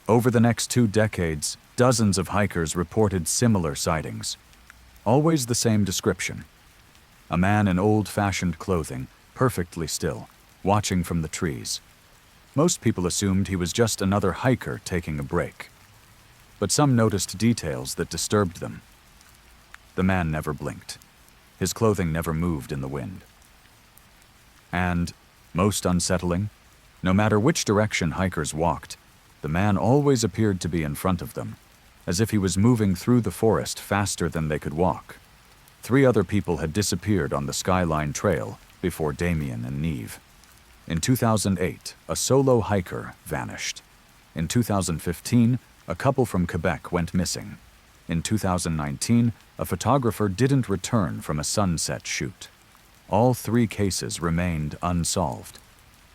Over the next 2 decades, dozens of hikers reported similar sightings. Always the same description. A man in old-fashioned clothing, perfectly still, watching from the trees. Most people assumed he was just another hiker taking a break. But some noticed details that disturbed them. The man never blinked. His clothing never moved in the wind. And, most unsettling, no matter which direction hikers walked, the man always appeared to be in front of them, as if he was moving through the forest faster than they could walk. 3 other people had disappeared on the Skyline Trail before Damien and Neve. In 2008, a solo hiker vanished. In 2015, a couple from Quebec went missing. In 2019, a photographer didn't return from a sunset shoot. All 3 cases remained unsolved,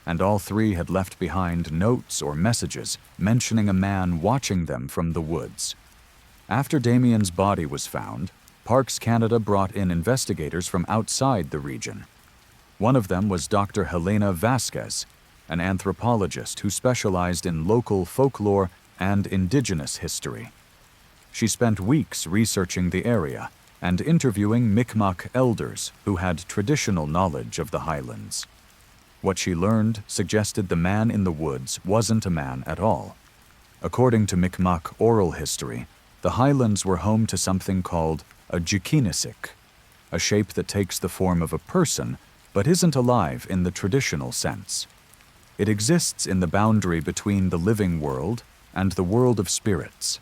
and all 3 had left behind notes or messages mentioning a man watching them from the woods. After Damien's body was found, Parks Canada brought in investigators from outside the region. One of them was Dr. Helena Vasquez, an anthropologist who specialized in local folklore and indigenous history. She spent weeks researching the area and interviewing Mi'kmaq elders who had traditional knowledge of the highlands. What she learned suggested the man in the woods wasn't a man at all. According to Mi'kmaq oral history, the highlands were home to something called a Jikinisiq, a shape that takes the form of a person but isn't alive in the traditional sense. It exists in the boundary between the living world and the world of spirits,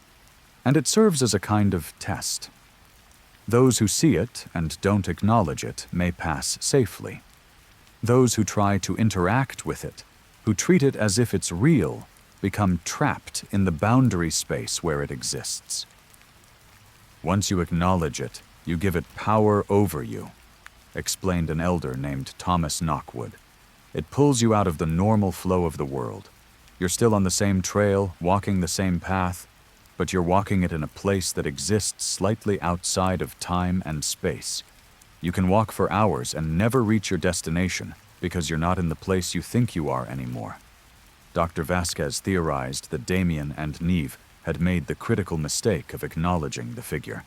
and it serves as a kind of test. Those who see it and don't acknowledge it may pass safely. Those who try to interact with it, who treat it as if it's real, become trapped in the boundary space where it exists. Once you acknowledge it, you give it power over you, explained an elder named Thomas Knockwood. It pulls you out of the normal flow of the world. You're still on the same trail, walking the same path, but you're walking it in a place that exists slightly outside of time and space. You can walk for hours and never reach your destination because you're not in the place you think you are anymore. Dr. Vasquez theorized that Damien and Neve had made the critical mistake of acknowledging the figure.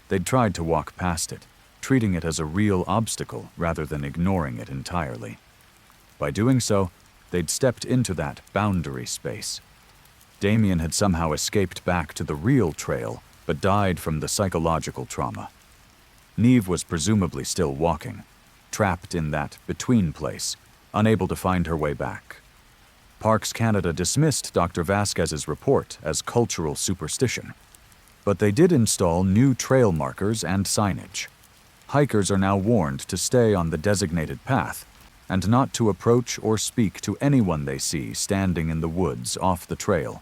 They'd tried to walk past it, treating it as a real obstacle rather than ignoring it entirely. By doing so, they'd stepped into that boundary space. Damien had somehow escaped back to the real trail, but died from the psychological trauma. Neve was presumably still walking, trapped in that between place, unable to find her way back. Parks Canada dismissed Dr. Vasquez's report as cultural superstition, but they did install new trail markers and signage. Hikers are now warned to stay on the designated path and not to approach or speak to anyone they see standing in the woods off the trail.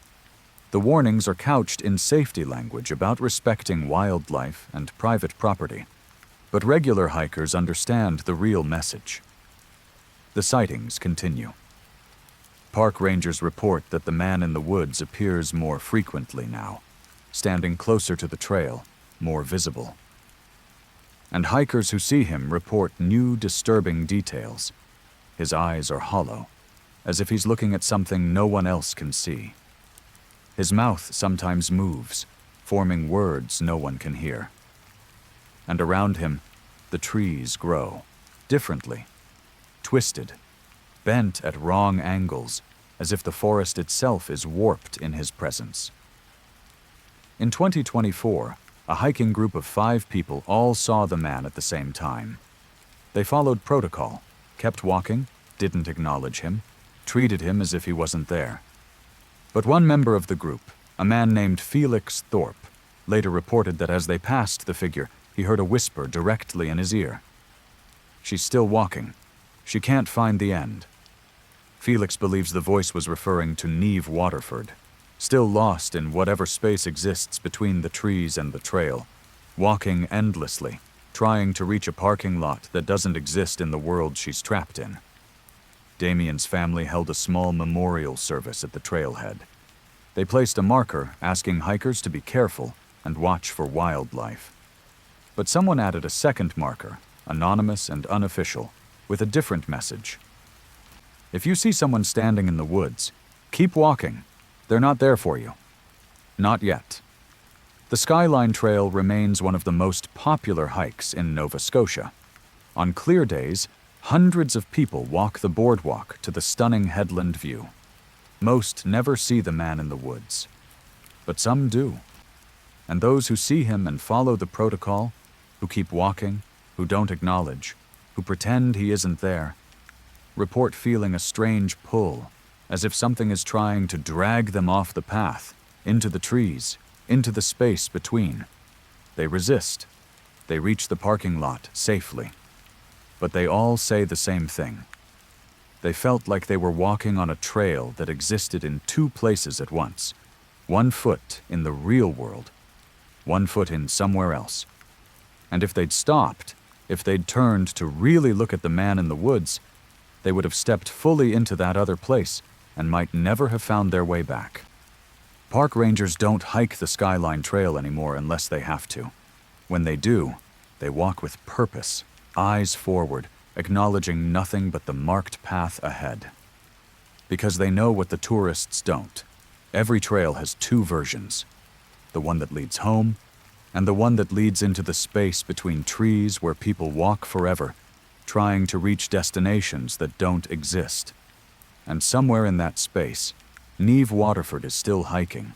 The warnings are couched in safety language about respecting wildlife and private property, but regular hikers understand the real message. The sightings continue. Park rangers report that the man in the woods appears more frequently now, standing closer to the trail, more visible. And hikers who see him report new disturbing details. His eyes are hollow, as if he's looking at something no one else can see. His mouth sometimes moves, forming words no one can hear. And around him, the trees grow, differently, twisted, bent at wrong angles, as if the forest itself is warped in his presence. In 2024, a hiking group of 5 people all saw the man at the same time. They followed protocol, kept walking, didn't acknowledge him, treated him as if he wasn't there. But one member of the group, a man named Felix Thorpe, later reported that as they passed the figure, he heard a whisper directly in his ear. "She's still walking. She can't find the end." Felix believes the voice was referring to Neve Waterford, still lost in whatever space exists between the trees and the trail, walking endlessly, trying to reach a parking lot that doesn't exist in the world she's trapped in. Damien's family held a small memorial service at the trailhead. They placed a marker asking hikers to be careful and watch for wildlife. But someone added a second marker, anonymous and unofficial, with a different message. "If you see someone standing in the woods, keep walking. They're not there for you." Not yet. The Skyline Trail remains one of the most popular hikes in Nova Scotia. On clear days, hundreds of people walk the boardwalk to the stunning headland view. Most never see the man in the woods, but some do. And those who see him and follow the protocol, who keep walking, who don't acknowledge, who pretend he isn't there, report feeling a strange pull, as if something is trying to drag them off the path, into the trees, into the space between. They resist. They reach the parking lot safely. But they all say the same thing. They felt like they were walking on a trail that existed in 2 places at once. 1 foot in the real world, 1 foot in somewhere else. And if they'd stopped, if they'd turned to really look at the man in the woods, they would have stepped fully into that other place and might never have found their way back. Park rangers don't hike the Skyline Trail anymore unless they have to. When they do, they walk with purpose, eyes forward, acknowledging nothing but the marked path ahead. Because they know what the tourists don't. Every trail has 2 versions. The one that leads home, and the one that leads into the space between trees where people walk forever, trying to reach destinations that don't exist. And somewhere in that space, Neve Waterford is still hiking,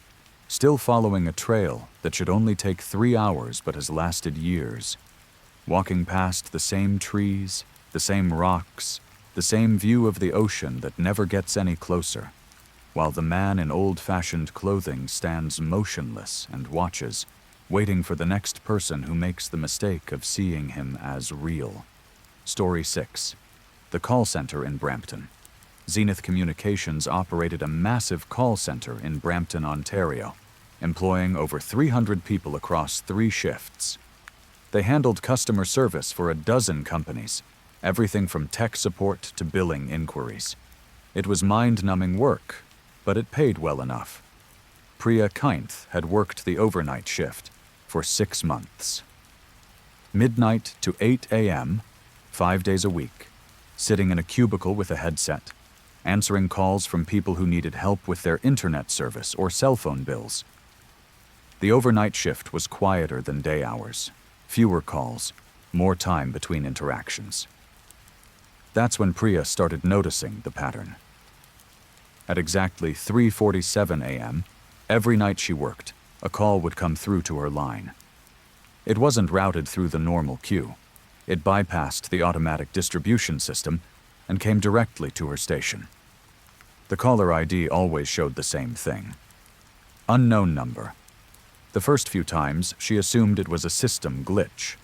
still following a trail that should only take 3 hours but has lasted years, walking past the same trees, the same rocks, the same view of the ocean that never gets any closer, while the man in old-fashioned clothing stands motionless and watches, waiting for the next person who makes the mistake of seeing him as real. Story 6. The call center in Brampton. Zenith Communications operated a massive call center in Brampton, Ontario, employing over 300 people across 3 shifts. They handled customer service for a dozen companies, everything from tech support to billing inquiries. It was mind-numbing work, but it paid well enough. Priya Kainth had worked the overnight shift for 6 months. Midnight to 8 a.m., 5 days a week, sitting in a cubicle with a headset, answering calls from people who needed help with their internet service or cell phone bills. The overnight shift was quieter than day hours, fewer calls, more time between interactions. That's when Priya started noticing the pattern. At exactly 3:47 a.m., every night she worked, a call would come through to her line. It wasn't routed through the normal queue. It bypassed the automatic distribution system and came directly to her station. The caller ID always showed the same thing. Unknown number. The first few times, she assumed it was a system glitch.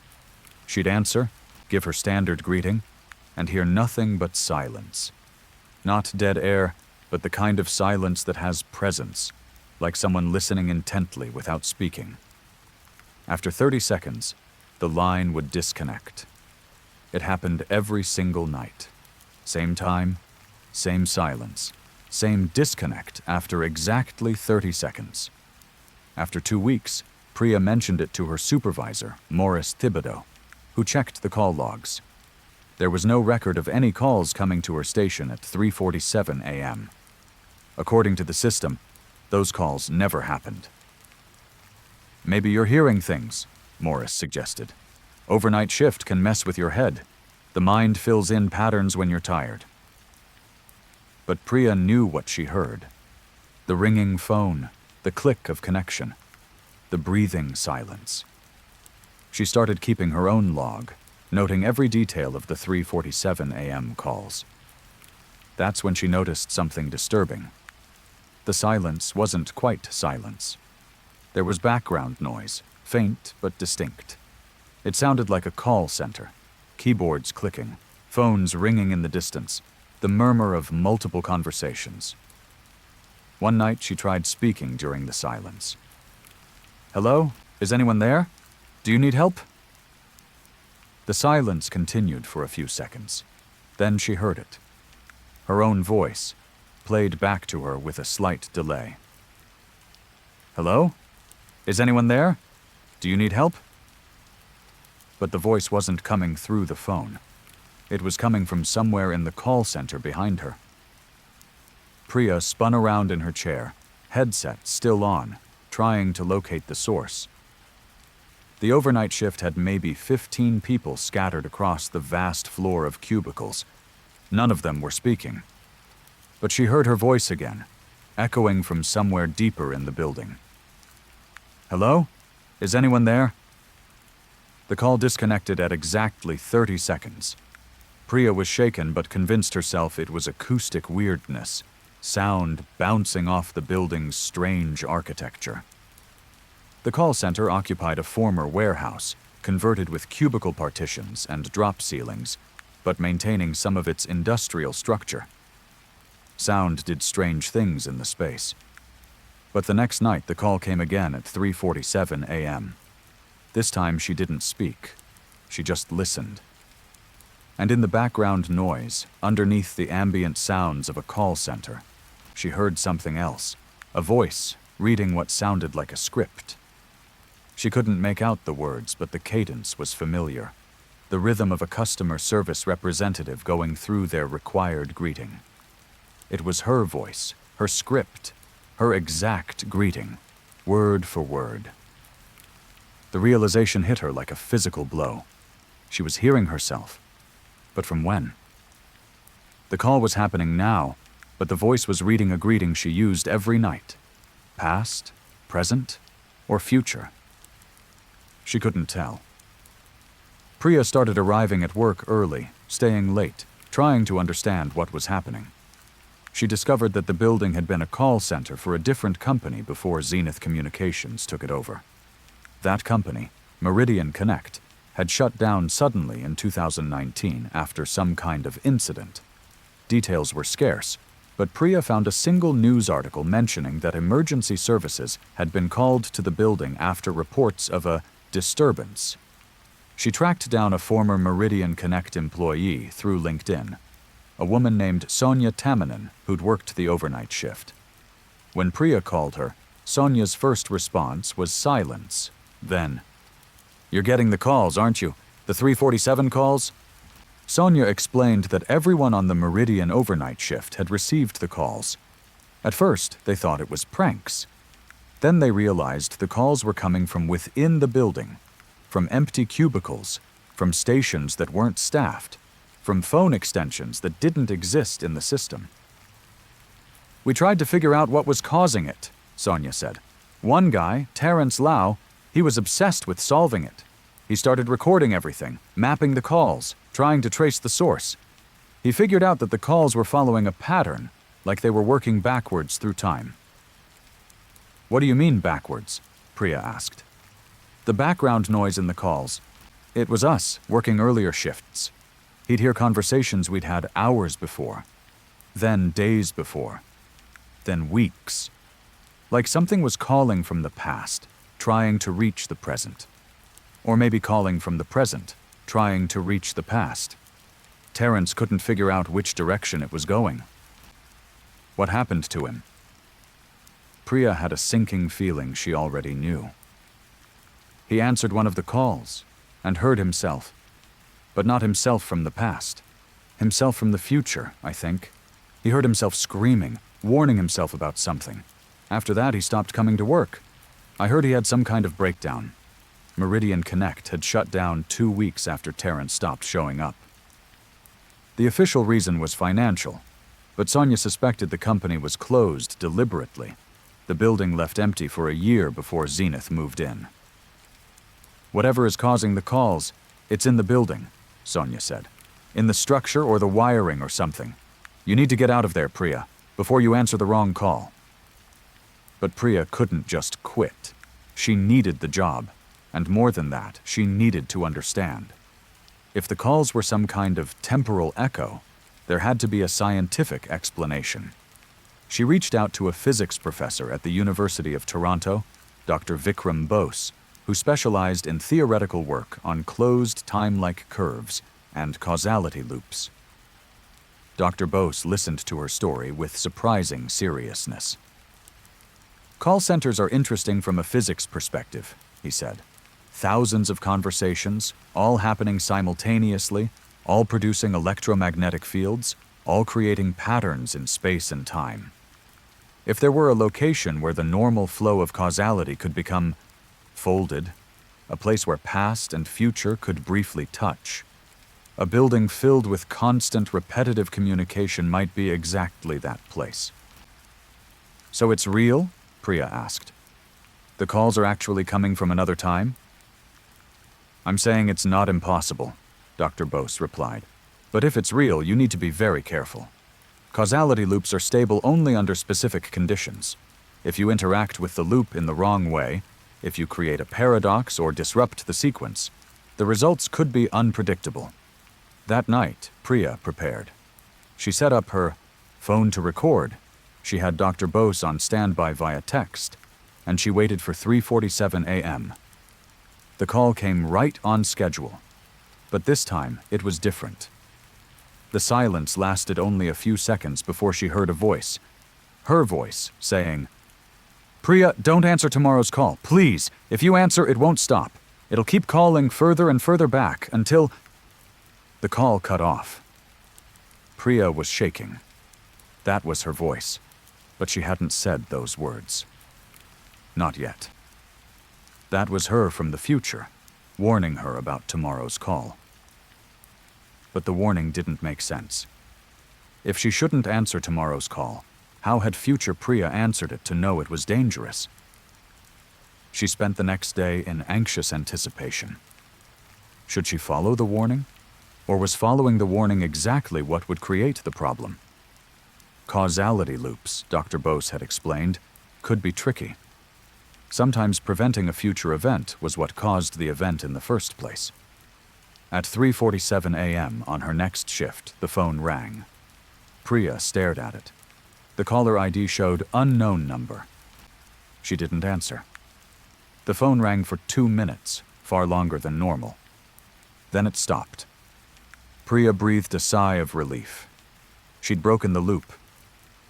She'd answer, give her standard greeting, and hear nothing but silence. Not dead air, but the kind of silence that has presence, like someone listening intently without speaking. After 30 seconds, the line would disconnect. It happened every single night. Same time, same silence, same disconnect after exactly 30 seconds. After 2 weeks, Priya mentioned it to her supervisor, Maurice Thibodeau, who checked the call logs. There was no record of any calls coming to her station at 3:47 a.m. According to the system, those calls never happened. "Maybe you're hearing things," Maurice suggested. "Overnight shift can mess with your head. The mind fills in patterns when you're tired." But Priya knew what she heard. The ringing phone, the click of connection, the breathing silence. She started keeping her own log, noting every detail of the 3:47 a.m. calls. That's when she noticed something disturbing. The silence wasn't quite silence. There was background noise, faint but distinct. It sounded like a call center, keyboards clicking, phones ringing in the distance, the murmur of multiple conversations. One night she tried speaking during the silence. "Hello? Is anyone there? Do you need help?" The silence continued for a few seconds. Then she heard it. Her own voice, played back to her with a slight delay. "Hello? Is anyone there? Do you need help?" But the voice wasn't coming through the phone. It was coming from somewhere in the call center behind her. Priya spun around in her chair, headset still on, trying to locate the source. The overnight shift had maybe 15 people scattered across the vast floor of cubicles. None of them were speaking. But she heard her voice again, echoing from somewhere deeper in the building. "Hello? Is anyone there?" The call disconnected at exactly 30 seconds. Priya was shaken but convinced herself it was acoustic weirdness, sound bouncing off the building's strange architecture. The call center occupied a former warehouse, converted with cubicle partitions and drop ceilings, but maintaining some of its industrial structure. Sound did strange things in the space. But the next night the call came again at 3:47 a.m. This time she didn't speak. She just listened. And in the background noise, underneath the ambient sounds of a call center, she heard something else, a voice reading what sounded like a script. She couldn't make out the words, but the cadence was familiar, the rhythm of a customer service representative going through their required greeting. It was her voice, her script, her exact greeting, word for word. The realization hit her like a physical blow. She was hearing herself. But from when? The call was happening now, but the voice was reading a greeting she used every night. Past, present, or future? She couldn't tell. Priya started arriving at work early, staying late, trying to understand what was happening. She discovered that the building had been a call center for a different company before Zenith Communications took it over. That company, Meridian Connect, had shut down suddenly in 2019 after some kind of incident. Details were scarce, but Priya found a single news article mentioning that emergency services had been called to the building after reports of a disturbance. She tracked down a former Meridian Connect employee through LinkedIn, a woman named Sonia Tamanen who'd worked the overnight shift. When Priya called her, Sonia's first response was silence. Then, "You're getting the calls, aren't you? The 3:47 calls?" Sonia explained that everyone on the Meridian overnight shift had received the calls. At first, they thought it was pranks. Then they realized the calls were coming from within the building, from empty cubicles, from stations that weren't staffed, from phone extensions that didn't exist in the system. "We tried to figure out what was causing it," Sonia said. "One guy, Terrence Lau, he was obsessed with solving it. He started recording everything, mapping the calls, trying to trace the source. He figured out that the calls were following a pattern, like they were working backwards through time." "What do you mean backwards?" Priya asked. "The background noise in the calls. It was us, working earlier shifts. He'd hear conversations we'd had hours before, then days before, then weeks. Like something was calling from the past, trying to reach the present. Or maybe calling from the present, trying to reach the past. Terrence couldn't figure out which direction it was going." "What happened to him?" Priya had a sinking feeling she already knew. "He answered one of the calls, and heard himself. But not himself from the past. Himself from the future, I think. He heard himself screaming, warning himself about something. After that, he stopped coming to work. I heard he had some kind of breakdown. Meridian Connect had shut down 2 weeks after Terrence stopped showing up. The official reason was financial. But Sonia suspected the company was closed deliberately. The building left empty for a year before Zenith moved in. "Whatever is causing the calls, it's in the building," Sonia said. "In the structure or the wiring or something. You need to get out of there, Priya, before you answer the wrong call." But Priya couldn't just quit. She needed the job, and more than that, she needed to understand. If the calls were some kind of temporal echo, there had to be a scientific explanation. She reached out to a physics professor at the University of Toronto, Dr. Vikram Bose, who specialized in theoretical work on closed time-like curves and causality loops. Dr. Bose listened to her story with surprising seriousness. "Call centers are interesting from a physics perspective," he said. "Thousands of conversations, all happening simultaneously, all producing electromagnetic fields, all creating patterns in space and time. If there were a location where the normal flow of causality could become folded, a place where past and future could briefly touch, a building filled with constant repetitive communication might be exactly that place." "So it's real?" Priya asked. "The calls are actually coming from another time?" "I'm saying it's not impossible," Dr. Bose replied. "But if it's real, you need to be very careful. Causality loops are stable only under specific conditions. If you interact with the loop in the wrong way, if you create a paradox or disrupt the sequence, the results could be unpredictable." That night, Priya prepared. She set up her phone to record. She had Dr. Bose on standby via text, and she waited for 3:47 a.m. The call came right on schedule, but this time it was different. The silence lasted only a few seconds before she heard a voice, her voice, saying, "Priya, don't answer tomorrow's call, please. If you answer, it won't stop. It'll keep calling further and further back until—" The call cut off. Priya was shaking. That was her voice, but she hadn't said those words. Not yet. That was her from the future, warning her about tomorrow's call. But the warning didn't make sense. If she shouldn't answer tomorrow's call, how had future Priya answered it to know it was dangerous? She spent the next day in anxious anticipation. Should she follow the warning? Or was following the warning exactly what would create the problem? Causality loops, Dr. Bose had explained, could be tricky. Sometimes preventing a future event was what caused the event in the first place. At 3:47 a.m. on her next shift, the phone rang. Priya stared at it. The caller ID showed unknown number. She didn't answer. The phone rang for 2 minutes, far longer than normal. Then it stopped. Priya breathed a sigh of relief. She'd broken the loop.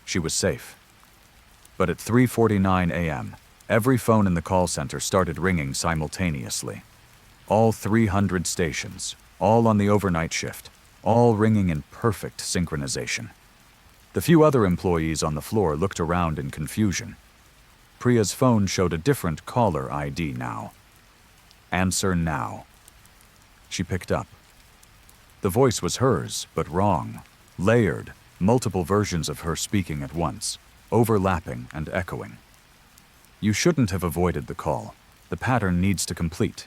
She was safe. But at 3:49 a.m., every phone in the call center started ringing simultaneously. All 300 stations, all on the overnight shift, all ringing in perfect synchronization. The few other employees on the floor looked around in confusion. Priya's phone showed a different caller ID now. "Answer now." She picked up. The voice was hers, but wrong, layered, multiple versions of her speaking at once, overlapping and echoing. "You shouldn't have avoided the call. The pattern needs to complete.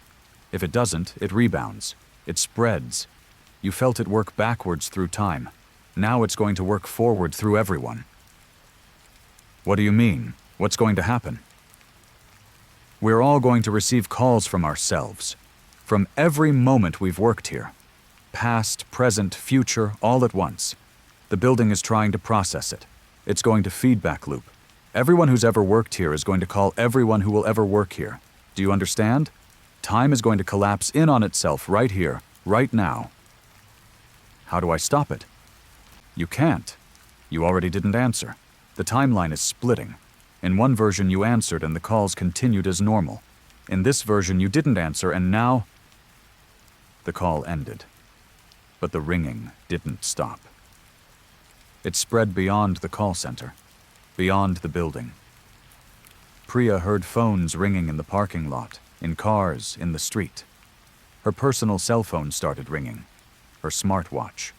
If it doesn't, it rebounds. It spreads. You felt it work backwards through time. Now it's going to work forward through everyone." "What do you mean? What's going to happen?" "We're all going to receive calls from ourselves. From every moment we've worked here. Past, present, future, all at once. The building is trying to process it. It's going to feedback loop. Everyone who's ever worked here is going to call everyone who will ever work here. Do you understand? Time is going to collapse in on itself right here, right now." "How do I stop it?" "You can't. You already didn't answer. The timeline is splitting. In one version you answered and the calls continued as normal. In this version you didn't answer and now—" The call ended. But the ringing didn't stop. It spread beyond the call center, beyond the building. Priya heard phones ringing in the parking lot, in cars, in the street. Her personal cell phone started ringing, her smartwatch.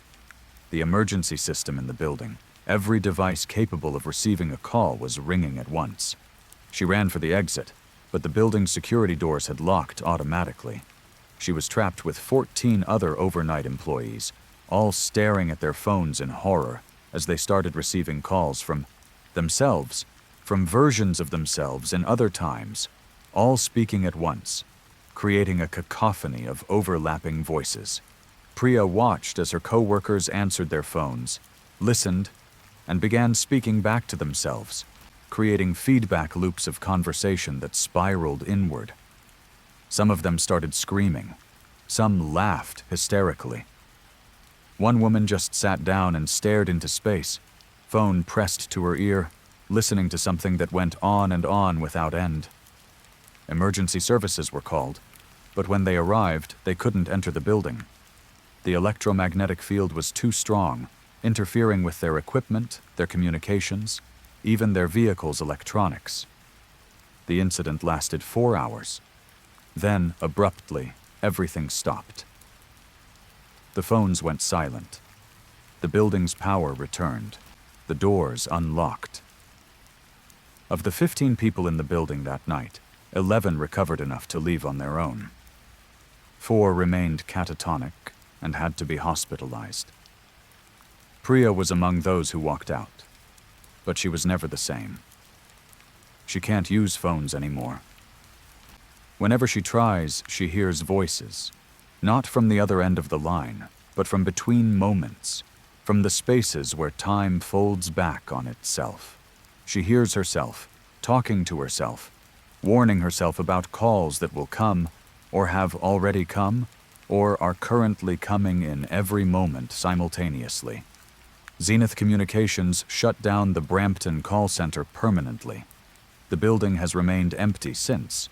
The emergency system in the building, Every device capable of receiving a call was ringing at once. She ran for the exit, but the building's security doors had locked automatically. She was trapped with 14 other overnight employees, all staring at their phones in horror as they started receiving calls from themselves, from versions of themselves in other times, all speaking at once, creating a cacophony of overlapping voices. Priya watched as her co-workers answered their phones, listened, and began speaking back to themselves, creating feedback loops of conversation that spiraled inward. Some of them started screaming. Some laughed hysterically. One woman just sat down and stared into space, phone pressed to her ear, listening to something that went on and on without end. Emergency services were called, but when they arrived, they couldn't enter the building. The electromagnetic field was too strong, interfering with their equipment, their communications, even their vehicle's electronics. The incident lasted 4 hours. Then, abruptly, everything stopped. The phones went silent. The building's power returned. The doors unlocked. Of the 15 people in the building that night, 11 recovered enough to leave on their own. 4 remained catatonic and had to be hospitalized. Priya was among those who walked out, but she was never the same. She can't use phones anymore. Whenever she tries, she hears voices, not from the other end of the line, but from between moments, from the spaces where time folds back on itself. She hears herself, talking to herself, warning herself about calls that will come, or have already come, or are currently coming in every moment simultaneously. Zenith Communications shut down the Brampton call center permanently. The building has remained empty since.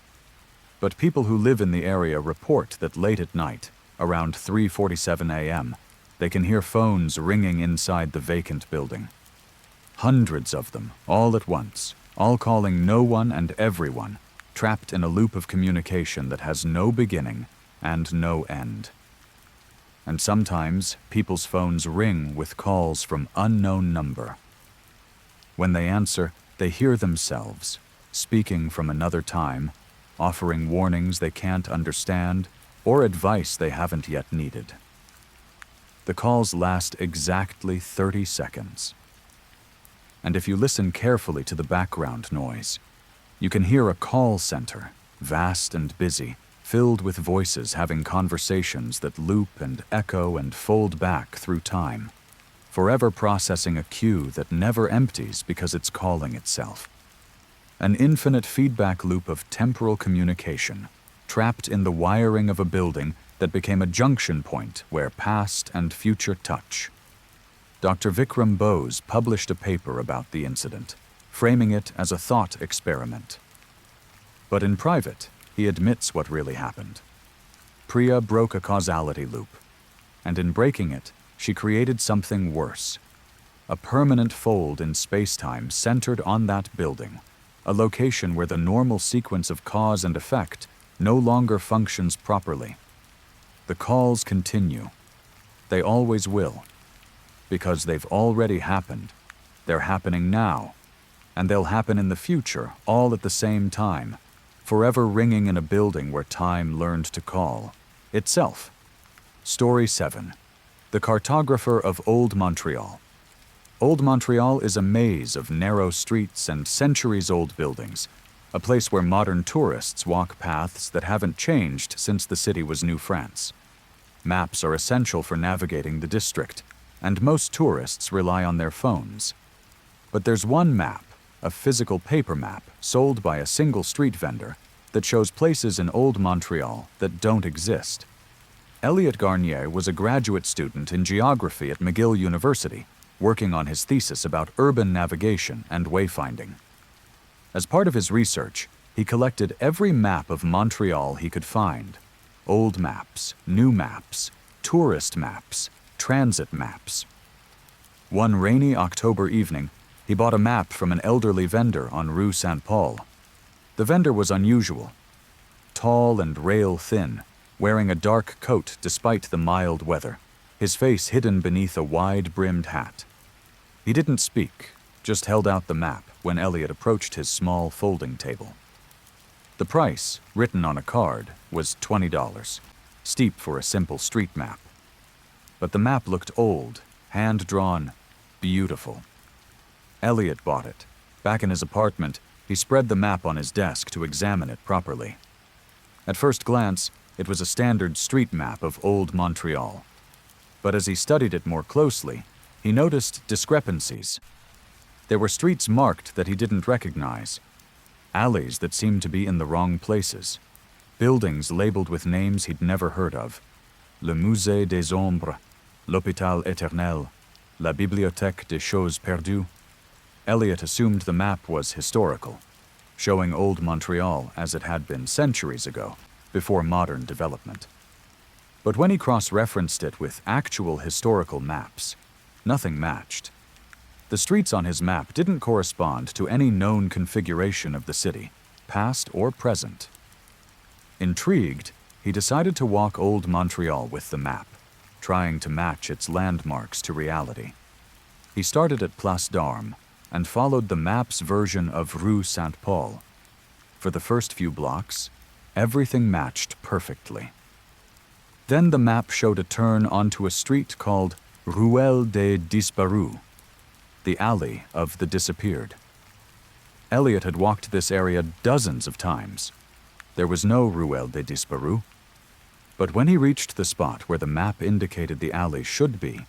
But people who live in the area report that late at night, around 3:47 a.m., they can hear phones ringing inside the vacant building. Hundreds of them, all at once, all calling no one and everyone, trapped in a loop of communication that has no beginning and no end. And sometimes people's phones ring with calls from unknown number. When they answer, they hear themselves, speaking from another time, offering warnings they can't understand or advice they haven't yet needed. The calls last exactly 30 seconds. And if you listen carefully to the background noise, you can hear a call center, vast and busy, filled with voices having conversations that loop and echo and fold back through time, forever processing a queue that never empties because it's calling itself. An infinite feedback loop of temporal communication, trapped in the wiring of a building that became a junction point where past and future touch. Dr. Vikram Bose published a paper about the incident, framing it as a thought experiment. But in private, he admits what really happened. Priya broke a causality loop, and in breaking it, she created something worse. A permanent fold in space-time centered on that building, a location where the normal sequence of cause and effect no longer functions properly. The calls continue. They always will. Because they've already happened. They're happening now. And they'll happen in the future, all at the same time, forever ringing in a building where time learned to call itself. Story 7. The Cartographer of Old Montreal. Old Montreal is a maze of narrow streets and centuries-old buildings, a place where modern tourists walk paths that haven't changed since the city was New France. Maps are essential for navigating the district, and most tourists rely on their phones. But there's one map, a physical paper map sold by a single street vendor, that shows places in Old Montreal that don't exist. Elliot Garnier was a graduate student in geography at McGill University, working on his thesis about urban navigation and wayfinding. As part of his research, he collected every map of Montreal he could find: old maps, new maps, tourist maps, transit maps. One rainy October evening, he bought a map from an elderly vendor on Rue Saint-Paul. The vendor was unusual. Tall and rail-thin, wearing a dark coat despite the mild weather, his face hidden beneath a wide-brimmed hat. He didn't speak, just held out the map when Elliot approached his small folding table. The price, written on a card, was $20, steep for a simple street map. But the map looked old, hand-drawn, beautiful. Elliot bought it. Back in his apartment, he spread the map on his desk to examine it properly. At first glance, it was a standard street map of old Montreal. But as he studied it more closely, he noticed discrepancies. There were streets marked that he didn't recognize, alleys that seemed to be in the wrong places, buildings labeled with names he'd never heard of: Le Musée des Ombres, l'Hôpital Éternel, la Bibliothèque des Choses Perdues. Elliot assumed the map was historical, showing old Montreal as it had been centuries ago, before modern development. But when he cross-referenced it with actual historical maps, nothing matched. The streets on his map didn't correspond to any known configuration of the city, past or present. Intrigued, he decided to walk old Montreal with the map, trying to match its landmarks to reality. He started at Place d'Armes and followed the map's version of Rue Saint-Paul. For the first few blocks, everything matched perfectly. Then the map showed a turn onto a street called Ruelle des Disparus, the alley of the disappeared. Elliot had walked this area dozens of times. There was no Ruelle des Disparus. But when he reached the spot where the map indicated the alley should be,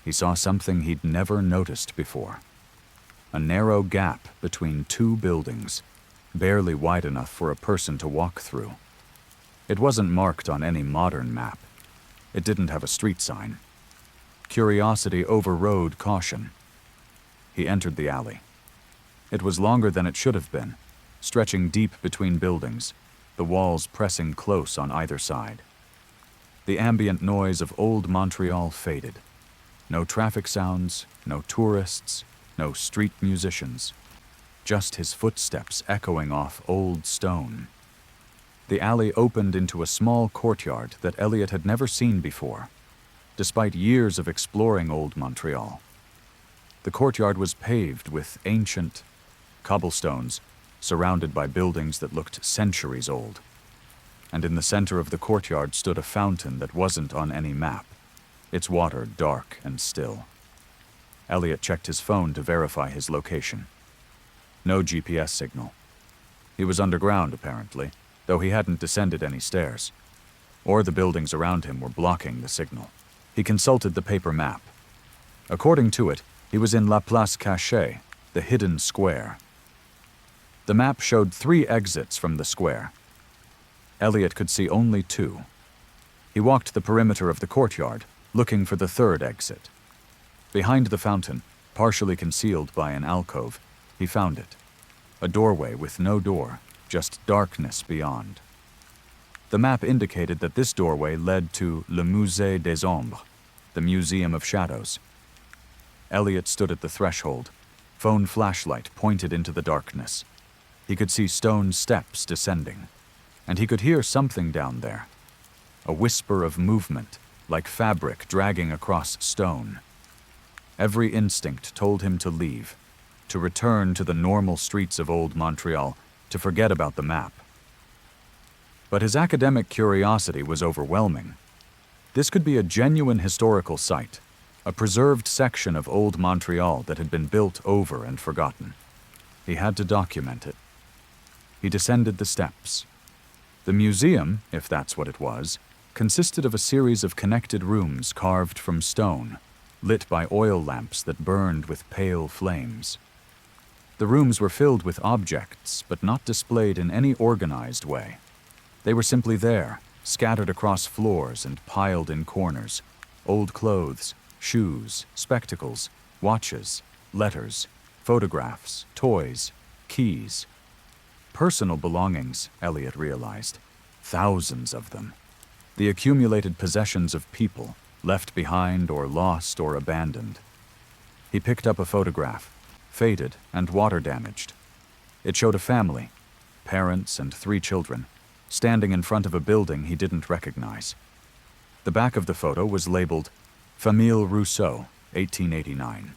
he saw something he'd never noticed before. A narrow gap between two buildings, barely wide enough for a person to walk through. It wasn't marked on any modern map. It didn't have a street sign. Curiosity overrode caution. He entered the alley. It was longer than it should have been, stretching deep between buildings, the walls pressing close on either side. The ambient noise of old Montreal faded. No traffic sounds, no tourists, no street musicians. Just his footsteps echoing off old stone. The alley opened into a small courtyard that Elliot had never seen before, despite years of exploring old Montreal. The courtyard was paved with ancient cobblestones, surrounded by buildings that looked centuries old. And in the center of the courtyard stood a fountain that wasn't on any map, its water dark and still. Elliot checked his phone to verify his location. No GPS signal. He was underground, apparently, though he hadn't descended any stairs. Or the buildings around him were blocking the signal. He consulted the paper map. According to it, he was in La Place Cachée, the hidden square. The map showed 3 exits from the square. Elliot could see only 2. He walked the perimeter of the courtyard, looking for the 3rd exit. Behind the fountain, partially concealed by an alcove, he found it. A doorway with no door, just darkness beyond. The map indicated that this doorway led to Le Musée des Ombres, the Museum of Shadows. Elliot stood at the threshold. Phone flashlight pointed into the darkness. He could see stone steps descending, and he could hear something down there. A whisper of movement, like fabric dragging across stone. Every instinct told him to leave, to return to the normal streets of old Montreal, to forget about the map. But his academic curiosity was overwhelming. This could be a genuine historical site, a preserved section of old Montreal that had been built over and forgotten. He had to document it. He descended the steps. The museum, if that's what it was, consisted of a series of connected rooms carved from stone, lit by oil lamps that burned with pale flames. The rooms were filled with objects, but not displayed in any organized way. They were simply there, scattered across floors and piled in corners. Old clothes, shoes, spectacles, watches, letters, photographs, toys, keys. Personal belongings, Elliot realized. Thousands of them. The accumulated possessions of people, left behind or lost or abandoned. He picked up a photograph, faded and water-damaged. It showed a family, parents and 3 children, standing in front of a building he didn't recognize. The back of the photo was labeled Famille Rousseau, 1889.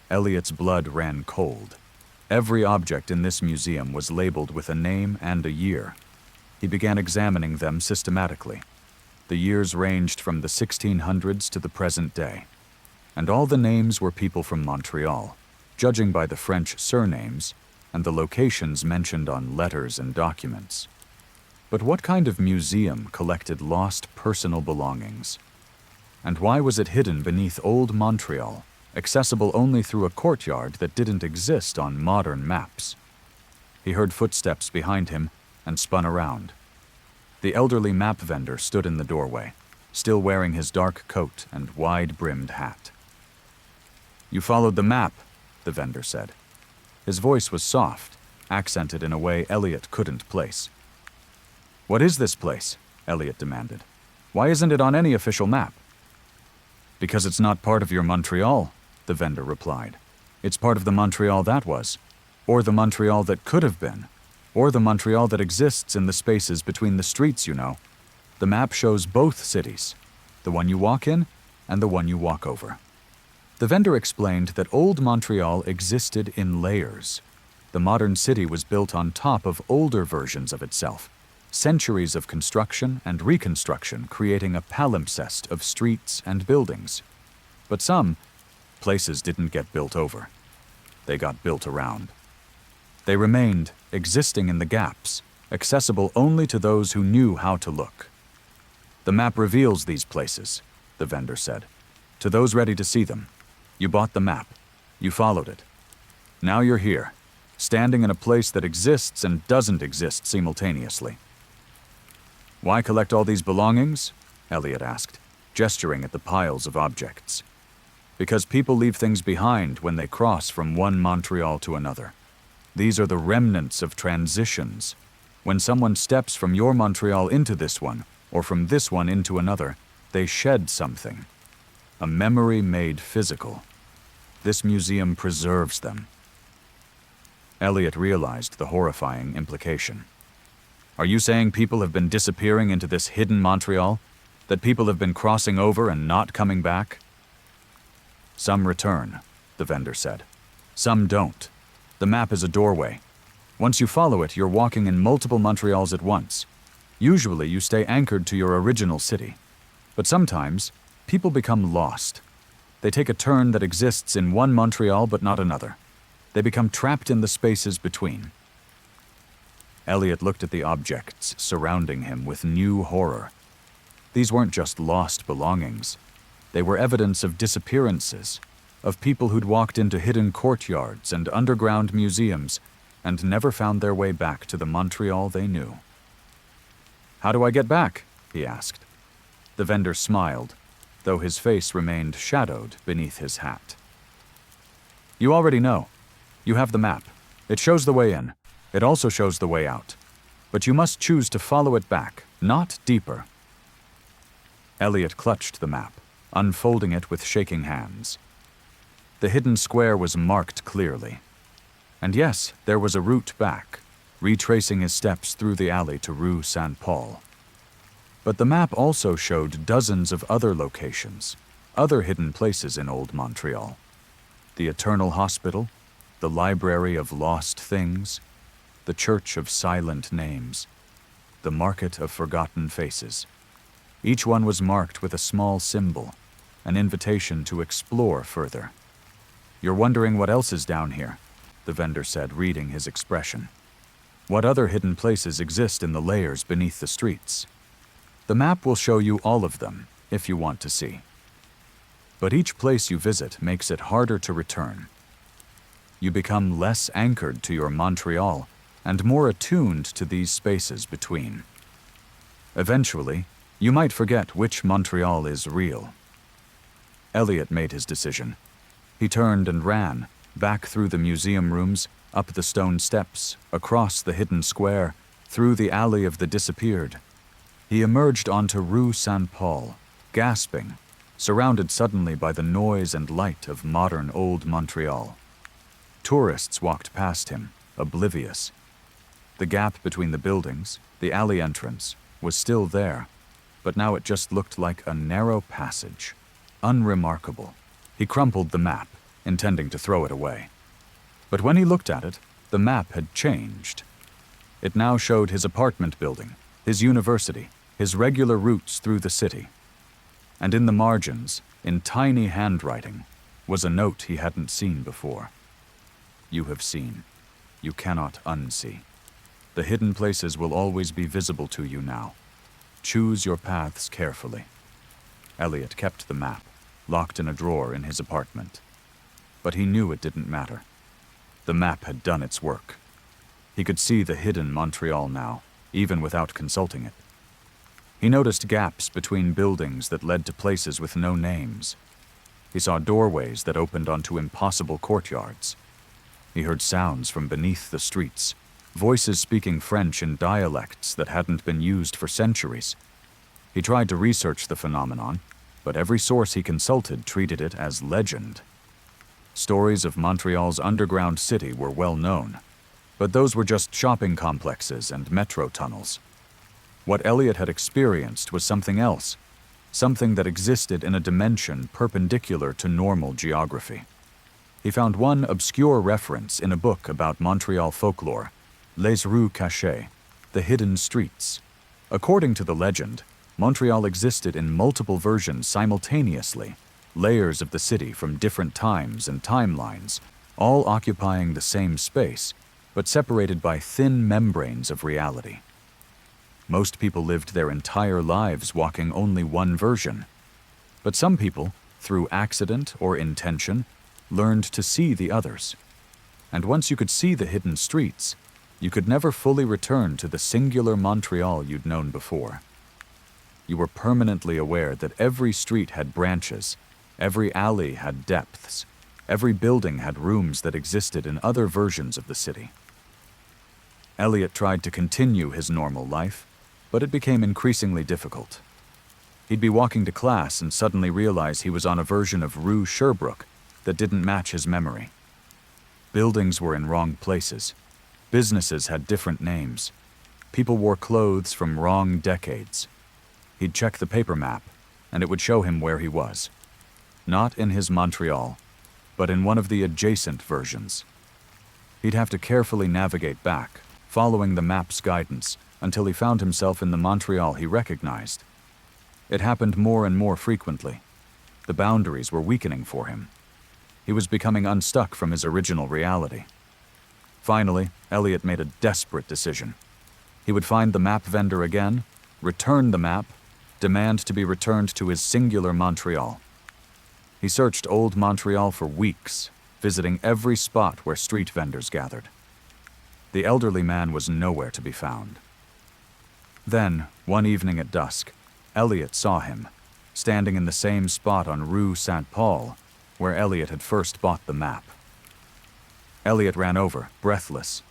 Elliot's blood ran cold. Every object in this museum was labeled with a name and a year. He began examining them systematically. The years ranged from the 1600s to the present day. And all the names were people from Montreal, judging by the French surnames and the locations mentioned on letters and documents. But what kind of museum collected lost personal belongings? And why was it hidden beneath old Montreal, accessible only through a courtyard that didn't exist on modern maps? He heard footsteps behind him and spun around. The elderly map vendor stood in the doorway, still wearing his dark coat and wide-brimmed hat. "You followed the map," the vendor said. His voice was soft, accented in a way Elliot couldn't place. "What is this place?" Elliot demanded. "Why isn't it on any official map?" "Because it's not part of your Montreal," the vendor replied. "It's part of the Montreal that was, or the Montreal that could have been, or the Montreal that exists in the spaces between the streets, you know. The map shows both cities, the one you walk in and the one you walk over." The vendor explained that old Montreal existed in layers. The modern city was built on top of older versions of itself, centuries of construction and reconstruction creating a palimpsest of streets and buildings. But some places didn't get built over. They got built around. They remained, existing in the gaps, accessible only to those who knew how to look. "The map reveals these places," the vendor said, "to those ready to see them. You bought the map. You followed it. Now you're here, standing in a place that exists and doesn't exist simultaneously." "Why collect all these belongings?" Elliot asked, gesturing at the piles of objects. "Because people leave things behind when they cross from one Montreal to another. These are the remnants of transitions. When someone steps from your Montreal into this one, or from this one into another, they shed something. A memory made physical. This museum preserves them." Elliot realized the horrifying implication. "Are you saying people have been disappearing into this hidden Montreal? That people have been crossing over and not coming back?" "Some return," the vendor said. "Some don't. The map is a doorway. Once you follow it, you're walking in multiple Montreals at once. Usually you stay anchored to your original city. But sometimes, people become lost. They take a turn that exists in one Montreal but not another. They become trapped in the spaces between." Elliot looked at the objects surrounding him with new horror. These weren't just lost belongings. They were evidence of disappearances, of people who'd walked into hidden courtyards and underground museums and never found their way back to the Montreal they knew. "How do I get back?" he asked. The vendor smiled, though his face remained shadowed beneath his hat. "You already know. You have the map. It shows the way in. It also shows the way out. But you must choose to follow it back, not deeper." Elliot clutched the map, unfolding it with shaking hands. The hidden square was marked clearly. And yes, there was a route back, retracing his steps through the alley to Rue Saint-Paul. But the map also showed dozens of other locations, other hidden places in Old Montreal. The Eternal Hospital, the Library of Lost Things, the Church of Silent Names, the Market of Forgotten Faces. Each one was marked with a small symbol, an invitation to explore further. "You're wondering what else is down here," the vendor said, reading his expression. "What other hidden places exist in the layers beneath the streets? The map will show you all of them, if you want to see. But each place you visit makes it harder to return. You become less anchored to your Montreal and more attuned to these spaces between. Eventually, you might forget which Montreal is real." Elliot made his decision. He turned and ran, back through the museum rooms, up the stone steps, across the hidden square, through the alley of the disappeared. He emerged onto Rue Saint-Paul, gasping, surrounded suddenly by the noise and light of modern Old Montreal. Tourists walked past him, oblivious. The gap between the buildings, the alley entrance, was still there, but now it just looked like a narrow passage. Unremarkable. He crumpled the map, intending to throw it away. But when he looked at it, the map had changed. It now showed his apartment building, his university, his regular routes through the city. And in the margins, in tiny handwriting, was a note he hadn't seen before. You have seen. You cannot unsee. The hidden places will always be visible to you now. Choose your paths carefully. Elliot kept the map, locked in a drawer in his apartment. But he knew it didn't matter. The map had done its work. He could see the hidden Montreal now, even without consulting it. He noticed gaps between buildings that led to places with no names. He saw doorways that opened onto impossible courtyards. He heard sounds from beneath the streets, voices speaking French in dialects that hadn't been used for centuries. He tried to research the phenomenon, but every source he consulted treated it as legend. Stories of Montreal's underground city were well known, but those were just shopping complexes and metro tunnels. What Elliot had experienced was something else, something that existed in a dimension perpendicular to normal geography. He found one obscure reference in a book about Montreal folklore, Les Rues Cachées, the hidden streets. According to the legend, Montreal existed in multiple versions simultaneously, layers of the city from different times and timelines, all occupying the same space, but separated by thin membranes of reality. Most people lived their entire lives walking only one version. But some people, through accident or intention, learned to see the others. And once you could see the hidden streets, you could never fully return to the singular Montreal you'd known before. You were permanently aware that every street had branches, every alley had depths, every building had rooms that existed in other versions of the city. Elliot tried to continue his normal life, but it became increasingly difficult. He'd be walking to class and suddenly realize he was on a version of Rue Sherbrooke that didn't match his memory. Buildings were in wrong places. Businesses had different names. People wore clothes from wrong decades. He'd check the paper map, and it would show him where he was. Not in his Montreal, but in one of the adjacent versions. He'd have to carefully navigate back, following the map's guidance, until he found himself in the Montreal he recognized. It happened more and more frequently. The boundaries were weakening for him. He was becoming unstuck from his original reality. Finally, Elliot made a desperate decision. He would find the map vendor again, return the map, demand to be returned to his singular Montreal. He searched old Montreal for weeks, visiting every spot where street vendors gathered. The elderly man was nowhere to be found. Then, one evening at dusk, Elliot saw him, standing in the same spot on Rue Saint-Paul, where Elliot had first bought the map. Elliot ran over, breathless.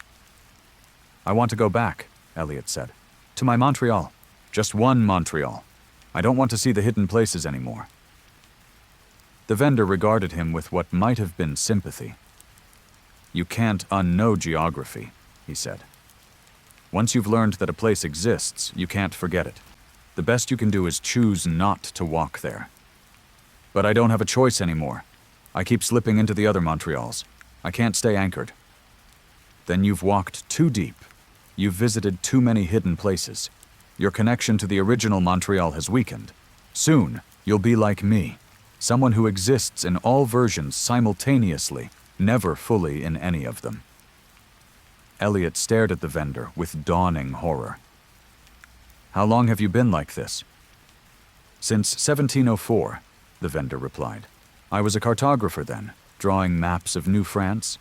"I want to go back," Elliot said. "To my Montreal. Just one Montreal. I don't want to see the hidden places anymore." The vendor regarded him with what might have been sympathy. "You can't unknow geography," he said. "Once you've learned that a place exists, you can't forget it. The best you can do is choose not to walk there." "But I don't have a choice anymore. I keep slipping into the other Montreals. I can't stay anchored." "Then you've walked too deep. You've visited too many hidden places. Your connection to the original Montreal has weakened. Soon, you'll be like me, someone who exists in all versions simultaneously, never fully in any of them." Elliot stared at the vendor with dawning horror. "How long have you been like this?" "Since 1704, the vendor replied. "I was a cartographer then, drawing maps of New France.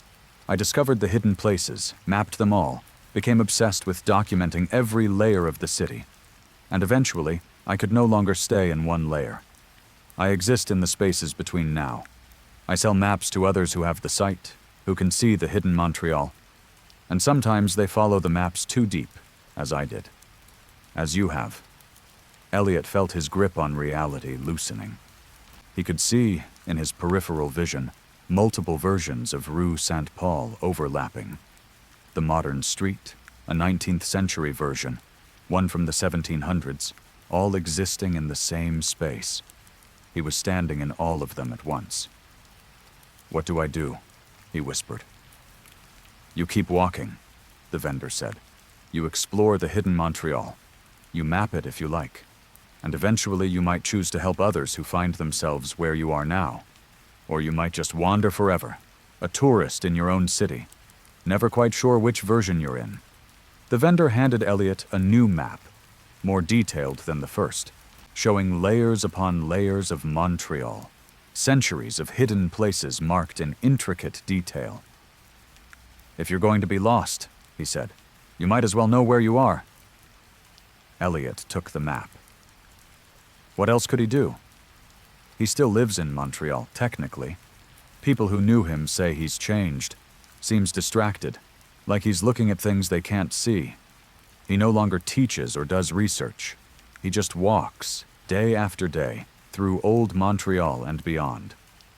I discovered the hidden places, mapped them all, became obsessed with documenting every layer of the city. And eventually, I could no longer stay in one layer. I exist in the spaces between now. I sell maps to others who have the sight, who can see the hidden Montreal. And sometimes they follow the maps too deep, as I did. As you have." Elliot felt his grip on reality loosening. He could see, in his peripheral vision, multiple versions of Rue Saint-Paul overlapping. The modern street, a 19th century version, one from the 1700s, all existing in the same space. He was standing in all of them at once. "What do I do?" he whispered. "You keep walking," the vendor said. "You explore the hidden Montreal. You map it if you like. And eventually you might choose to help others who find themselves where you are now. Or you might just wander forever, a tourist in your own city, never quite sure which version you're in." The vendor handed Elliot a new map, more detailed than the first, showing layers upon layers of Montreal, centuries of hidden places marked in intricate detail. "If you're going to be lost," he said, "you might as well know where you are." Elliot took the map. What else could he do? He still lives in Montreal, technically. People who knew him say he's changed, seems distracted, like he's looking at things they can't see. He no longer teaches or does research. He just walks, day after day, through old Montreal and beyond,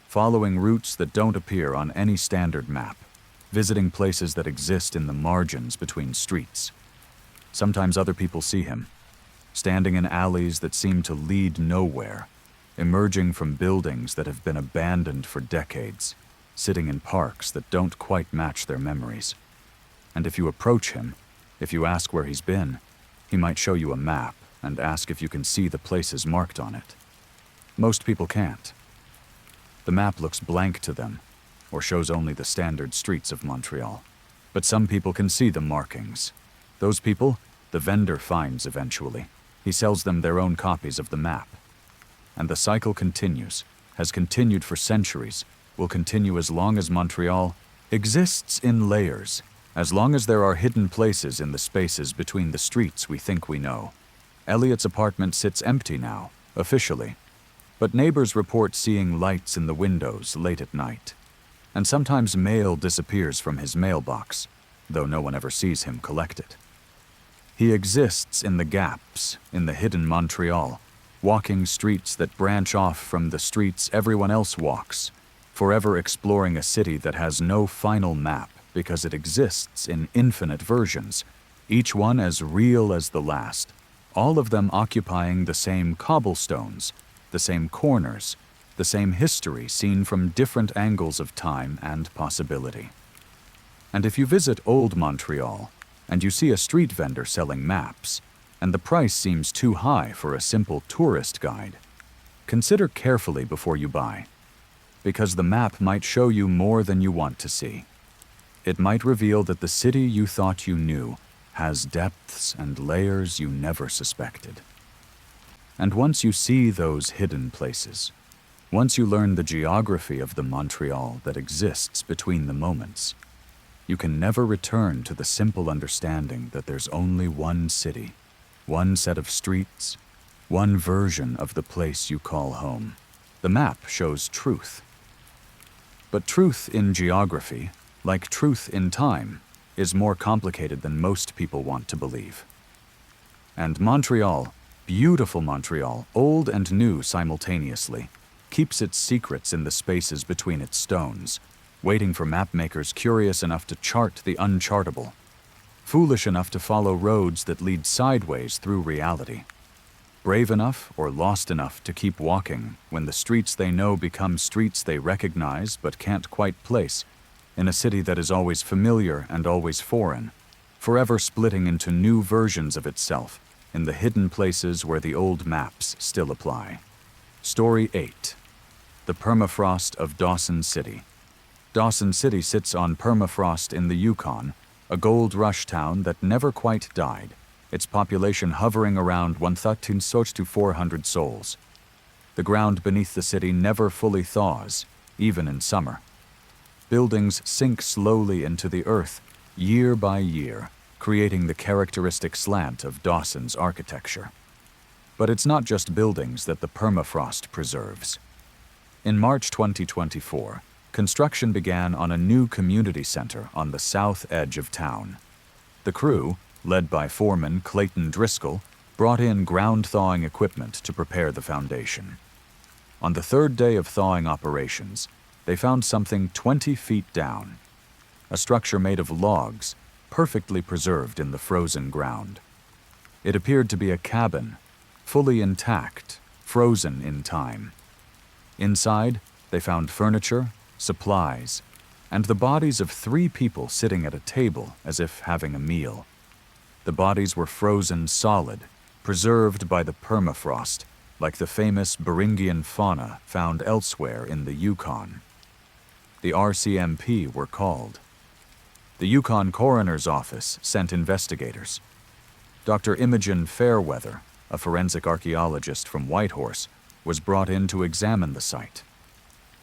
following routes that don't appear on any standard map, visiting places that exist in the margins between streets. Sometimes other people see him, standing in alleys that seem to lead nowhere, emerging from buildings that have been abandoned for decades, sitting in parks that don't quite match their memories. And if you approach him, if you ask where he's been, he might show you a map and ask if you can see the places marked on it. Most people can't. The map looks blank to them, or shows only the standard streets of Montreal. But some people can see the markings. Those people, the vendor finds eventually. He sells them their own copies of the map. And the cycle continues, has continued for centuries, will continue as long as Montreal exists in layers, as long as there are hidden places in the spaces between the streets we think we know. Elliot's apartment sits empty now, officially, but neighbors report seeing lights in the windows late at night. And sometimes mail disappears from his mailbox, though no one ever sees him collect it. He exists in the gaps, in the hidden Montreal, walking streets that branch off from the streets everyone else walks, forever exploring a city that has no final map because it exists in infinite versions, each one as real as the last, all of them occupying the same cobblestones, the same corners, the same history seen from different angles of time and possibility. And if you visit Old Montreal, and you see a street vendor selling maps, and the price seems too high for a simple tourist guide, consider carefully before you buy, because the map might show you more than you want to see. It might reveal that the city you thought you knew has depths and layers you never suspected. And once you see those hidden places, once you learn the geography of the Montreal that exists between the moments, you can never return to the simple understanding that there's only one city, one set of streets, one version of the place you call home. The map shows truth. But truth in geography, like truth in time, is more complicated than most people want to believe. And Montreal, beautiful Montreal, old and new simultaneously, keeps its secrets in the spaces between its stones, waiting for mapmakers curious enough to chart the unchartable, foolish enough to follow roads that lead sideways through reality, brave enough or lost enough to keep walking when the streets they know become streets they recognize but can't quite place, in a city that is always familiar and always foreign, forever splitting into new versions of itself in the hidden places where the old maps still apply. Story 8. The Permafrost of Dawson City. Dawson City sits on permafrost in the Yukon, a gold rush town that never quite died, its population hovering around 1,300 to 400 souls. The ground beneath the city never fully thaws, even in summer. Buildings sink slowly into the earth, year by year, creating the characteristic slant of Dawson's architecture. But it's not just buildings that the permafrost preserves. In March 2024, construction began on a new community center on the south edge of town. The crew, led by foreman Clayton Driscoll, brought in ground-thawing equipment to prepare the foundation. On the third day of thawing operations, they found something 20 feet down, a structure made of logs, perfectly preserved in the frozen ground. It appeared to be a cabin, fully intact, frozen in time. Inside, they found furniture, supplies, and the bodies of 3 people sitting at a table as if having a meal. The bodies were frozen solid, preserved by the permafrost, like the famous Beringian fauna found elsewhere in the Yukon. The RCMP were called. The Yukon Coroner's Office sent investigators. Dr. Imogen Fairweather, a forensic archaeologist from Whitehorse, was brought in to examine the site.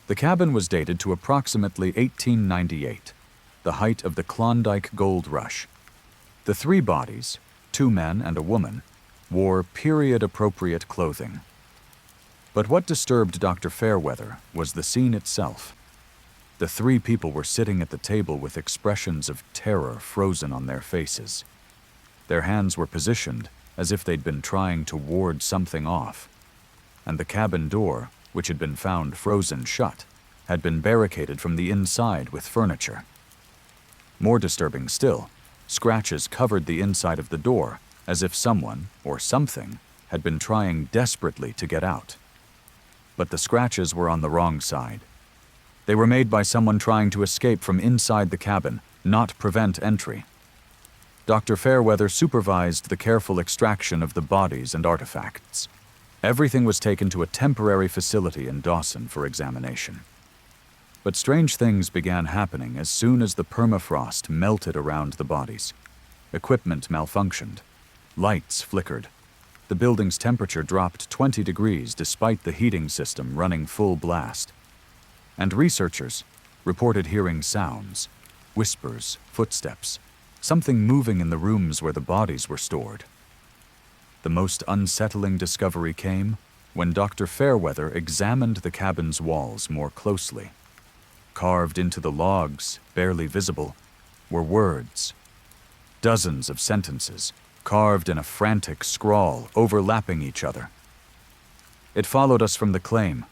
The cabin was dated to approximately 1898, the height of the Klondike Gold Rush. The 3 bodies, 2 men and a woman, wore period-appropriate clothing. But what disturbed Dr. Fairweather was the scene itself. The 3 people were sitting at the table with expressions of terror frozen on their faces. Their hands were positioned as if they'd been trying to ward something off, and the cabin door, which had been found frozen shut, had been barricaded from the inside with furniture. More disturbing still, scratches covered the inside of the door as if someone, or something, had been trying desperately to get out. But the scratches were on the wrong side. They were made by someone trying to escape from inside the cabin, not prevent entry. Dr. Fairweather supervised the careful extraction of the bodies and artifacts. Everything was taken to a temporary facility in Dawson for examination. But strange things began happening as soon as the permafrost melted around the bodies. Equipment malfunctioned. Lights flickered. The building's temperature dropped 20 degrees despite the heating system running full blast. And researchers reported hearing sounds, whispers, footsteps, something moving in the rooms where the bodies were stored. The most unsettling discovery came when Dr. Fairweather examined the cabin's walls more closely. Carved into the logs, barely visible, were words. Dozens of sentences, carved in a frantic scrawl, overlapping each other. It followed us from the claim.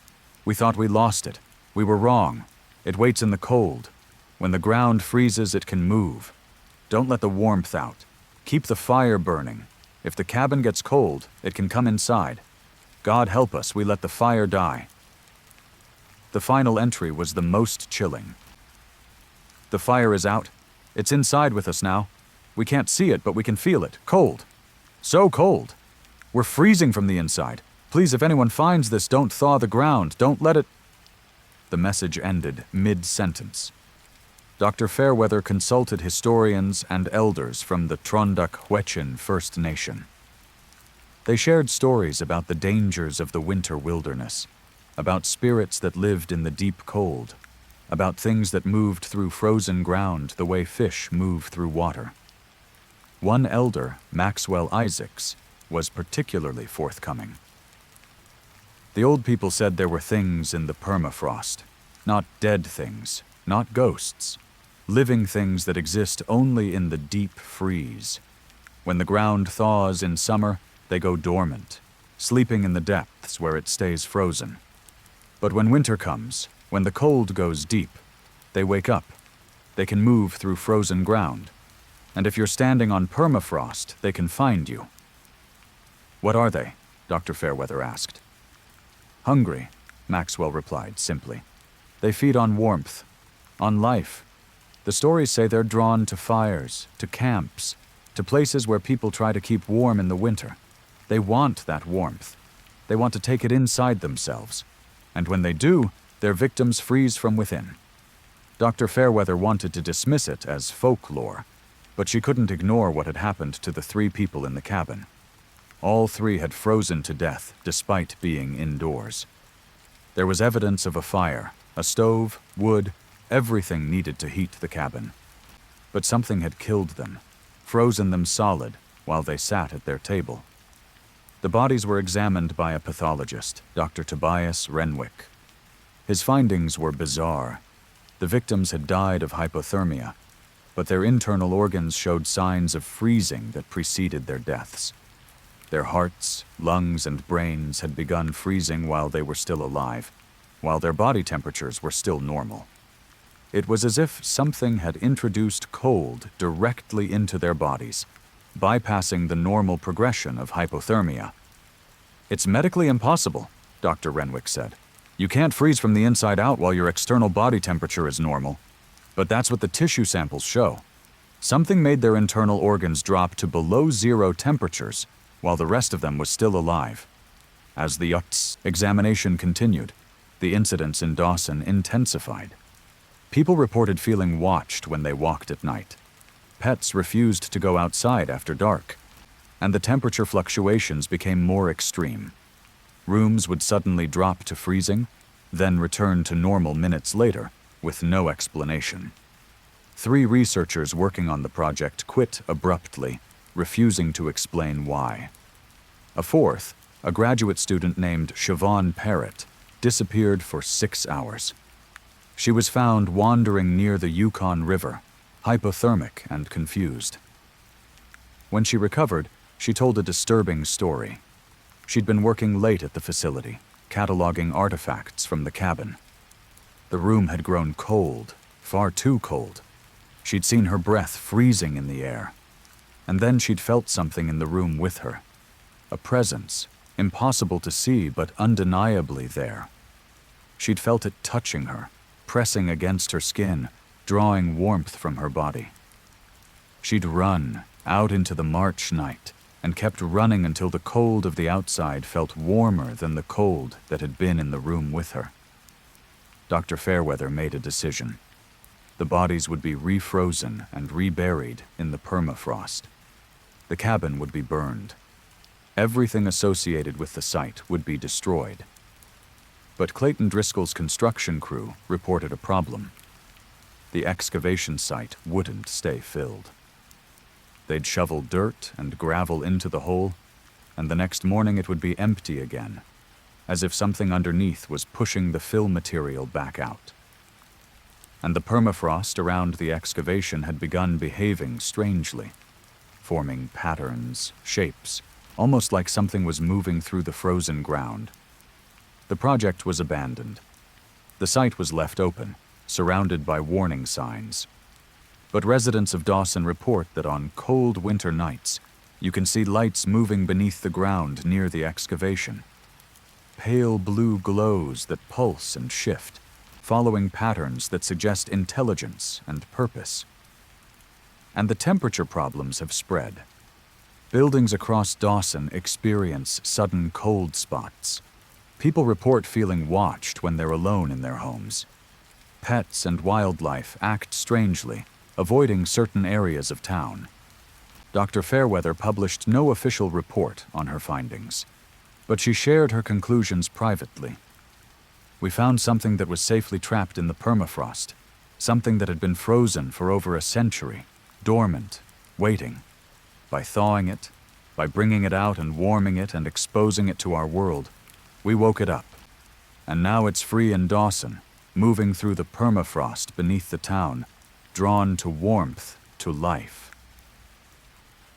We thought we lost it. We were wrong. It waits in the cold. When the ground freezes, it can move. Don't let the warmth out. Keep the fire burning. If the cabin gets cold, it can come inside. God help us, we let the fire die. The final entry was the most chilling. The fire is out. It's inside with us now. We can't see it, but we can feel it. Cold. So cold. We're freezing from the inside. Please, if anyone finds this, don't thaw the ground. Don't let it... The message ended mid-sentence. Dr. Fairweather consulted historians and elders from the Trondak-Huechin First Nation. They shared stories about the dangers of the winter wilderness, about spirits that lived in the deep cold, about things that moved through frozen ground the way fish move through water. One elder, Maxwell Isaacs, was particularly forthcoming. The old people said there were things in the permafrost, not dead things, not ghosts, living things that exist only in the deep freeze. When the ground thaws in summer, they go dormant, sleeping in the depths where it stays frozen. But when winter comes, when the cold goes deep, they wake up. They can move through frozen ground. And if you're standing on permafrost, they can find you. What are they? Dr. Fairweather asked. Hungry, Maxwell replied simply. They feed on warmth, on life. The stories say they're drawn to fires, to camps, to places where people try to keep warm in the winter. They want that warmth. They want to take it inside themselves. And when they do, their victims freeze from within. Dr. Fairweather wanted to dismiss it as folklore, but she couldn't ignore what had happened to the 3 people in the cabin. All 3 had frozen to death despite being indoors. There was evidence of a fire, a stove, wood, everything needed to heat the cabin. But something had killed them, frozen them solid while they sat at their table. The bodies were examined by a pathologist, Dr. Tobias Renwick. His findings were bizarre. The victims had died of hypothermia, but their internal organs showed signs of freezing that preceded their deaths. Their hearts, lungs, and brains had begun freezing while they were still alive, while their body temperatures were still normal. It was as if something had introduced cold directly into their bodies, bypassing the normal progression of hypothermia. It's medically impossible, Dr. Renwick said. You can't freeze from the inside out while your external body temperature is normal. But that's what the tissue samples show. Something made their internal organs drop to below zero temperatures, while the rest of them was still alive. As the examination continued, the incidents in Dawson intensified. People reported feeling watched when they walked at night. Pets refused to go outside after dark, and the temperature fluctuations became more extreme. Rooms would suddenly drop to freezing, then return to normal minutes later, with no explanation. 3 researchers working on the project quit abruptly, refusing to explain why. A 4th, a graduate student named Siobhan Parrott, disappeared for 6 hours. She was found wandering near the Yukon River, hypothermic and confused. When she recovered, she told a disturbing story. She'd been working late at the facility, cataloging artifacts from the cabin. The room had grown cold, far too cold. She'd seen her breath freezing in the air. And then she'd felt something in the room with her. A presence, impossible to see but undeniably there. She'd felt it touching her, pressing against her skin, drawing warmth from her body. She'd run out into the March night and kept running until the cold of the outside felt warmer than the cold that had been in the room with her. Dr. Fairweather made a decision. The bodies would be refrozen and reburied in the permafrost. The cabin would be burned. Everything associated with the site would be destroyed. But Clayton Driscoll's construction crew reported a problem. The excavation site wouldn't stay filled. They'd shovel dirt and gravel into the hole, and the next morning it would be empty again, as if something underneath was pushing the fill material back out. And the permafrost around the excavation had begun behaving strangely, forming patterns, shapes, almost like something was moving through the frozen ground. The project was abandoned. The site was left open, surrounded by warning signs. But residents of Dawson report that on cold winter nights, you can see lights moving beneath the ground near the excavation. Pale blue glows that pulse and shift, following patterns that suggest intelligence and purpose. And the temperature problems have spread. Buildings across Dawson experience sudden cold spots. People report feeling watched when they're alone in their homes. Pets and wildlife act strangely, avoiding certain areas of town. Dr. Fairweather published no official report on her findings, but she shared her conclusions privately. We found something that was safely trapped in the permafrost, something that had been frozen for over a century, dormant, waiting. By thawing it, by bringing it out and warming it and exposing it to our world, we woke it up. And now it's free in Dawson, moving through the permafrost beneath the town, drawn to warmth, to life.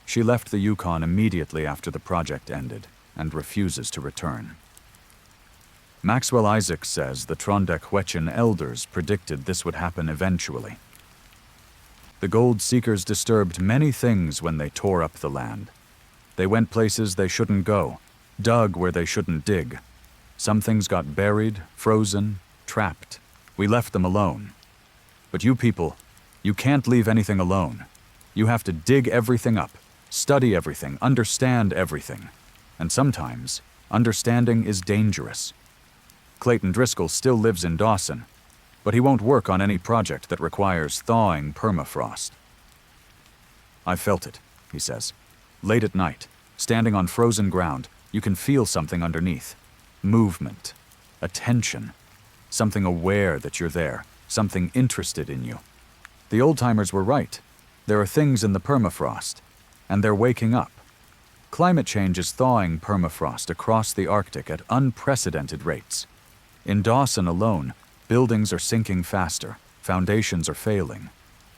She left the Yukon immediately after the project ended and refuses to return. Maxwell Isaacs says the Trondheim elders predicted this would happen eventually. The gold seekers disturbed many things when they tore up the land. They went places they shouldn't go, dug where they shouldn't dig. Some things got buried, frozen, trapped. We left them alone. But you people, you can't leave anything alone. You have to dig everything up, study everything, understand everything. And sometimes, understanding is dangerous. Clayton Driscoll still lives in Dawson, but he won't work on any project that requires thawing permafrost. I felt it, he says. Late at night, standing on frozen ground, you can feel something underneath. Movement, attention, something aware that you're there, something interested in you. The old-timers were right. There are things in the permafrost, and they're waking up. Climate change is thawing permafrost across the Arctic at unprecedented rates. In Dawson alone, buildings are sinking faster, foundations are failing.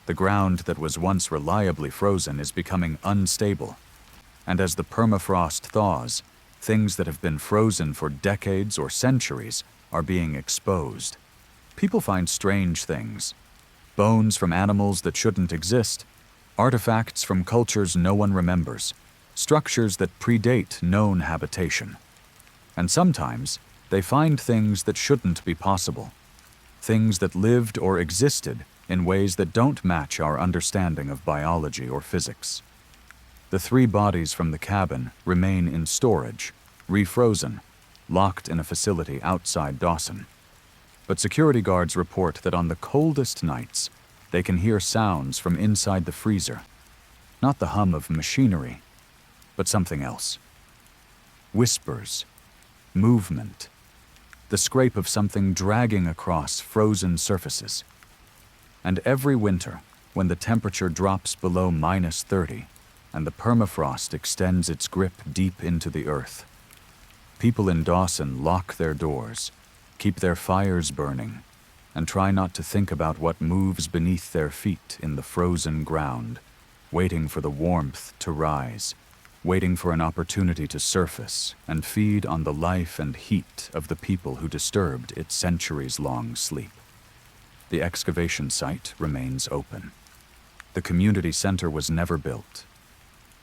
The ground that was once reliably frozen is becoming unstable. And as the permafrost thaws, things that have been frozen for decades or centuries are being exposed. People find strange things. Bones from animals that shouldn't exist, artifacts from cultures no one remembers, structures that predate known habitation. And sometimes, They find things that shouldn't be possible, things that lived or existed in ways that don't match our understanding of biology or physics. The 3 bodies from the cabin remain in storage, refrozen, locked in a facility outside Dawson. But security guards report that on the coldest nights, they can hear sounds from inside the freezer. Not the hum of machinery, but something else. Whispers, movement, the scrape of something dragging across frozen surfaces. And every winter, when the temperature drops below -30 and the permafrost extends its grip deep into the earth, people in Dawson lock their doors, keep their fires burning, and try not to think about what moves beneath their feet in the frozen ground, waiting for the warmth to rise, waiting for an opportunity to surface and feed on the life and heat of the people who disturbed its centuries-long sleep. The excavation site remains open. The community center was never built.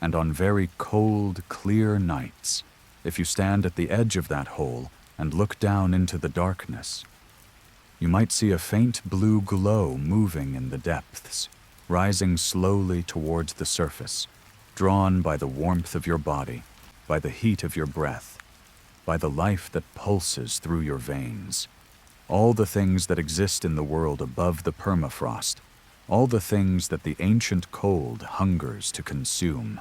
And on very cold, clear nights, if you stand at the edge of that hole and look down into the darkness, you might see a faint blue glow moving in the depths, rising slowly towards the surface, drawn by the warmth of your body, by the heat of your breath, by the life that pulses through your veins. All the things that exist in the world above the permafrost, all the things that the ancient cold hungers to consume.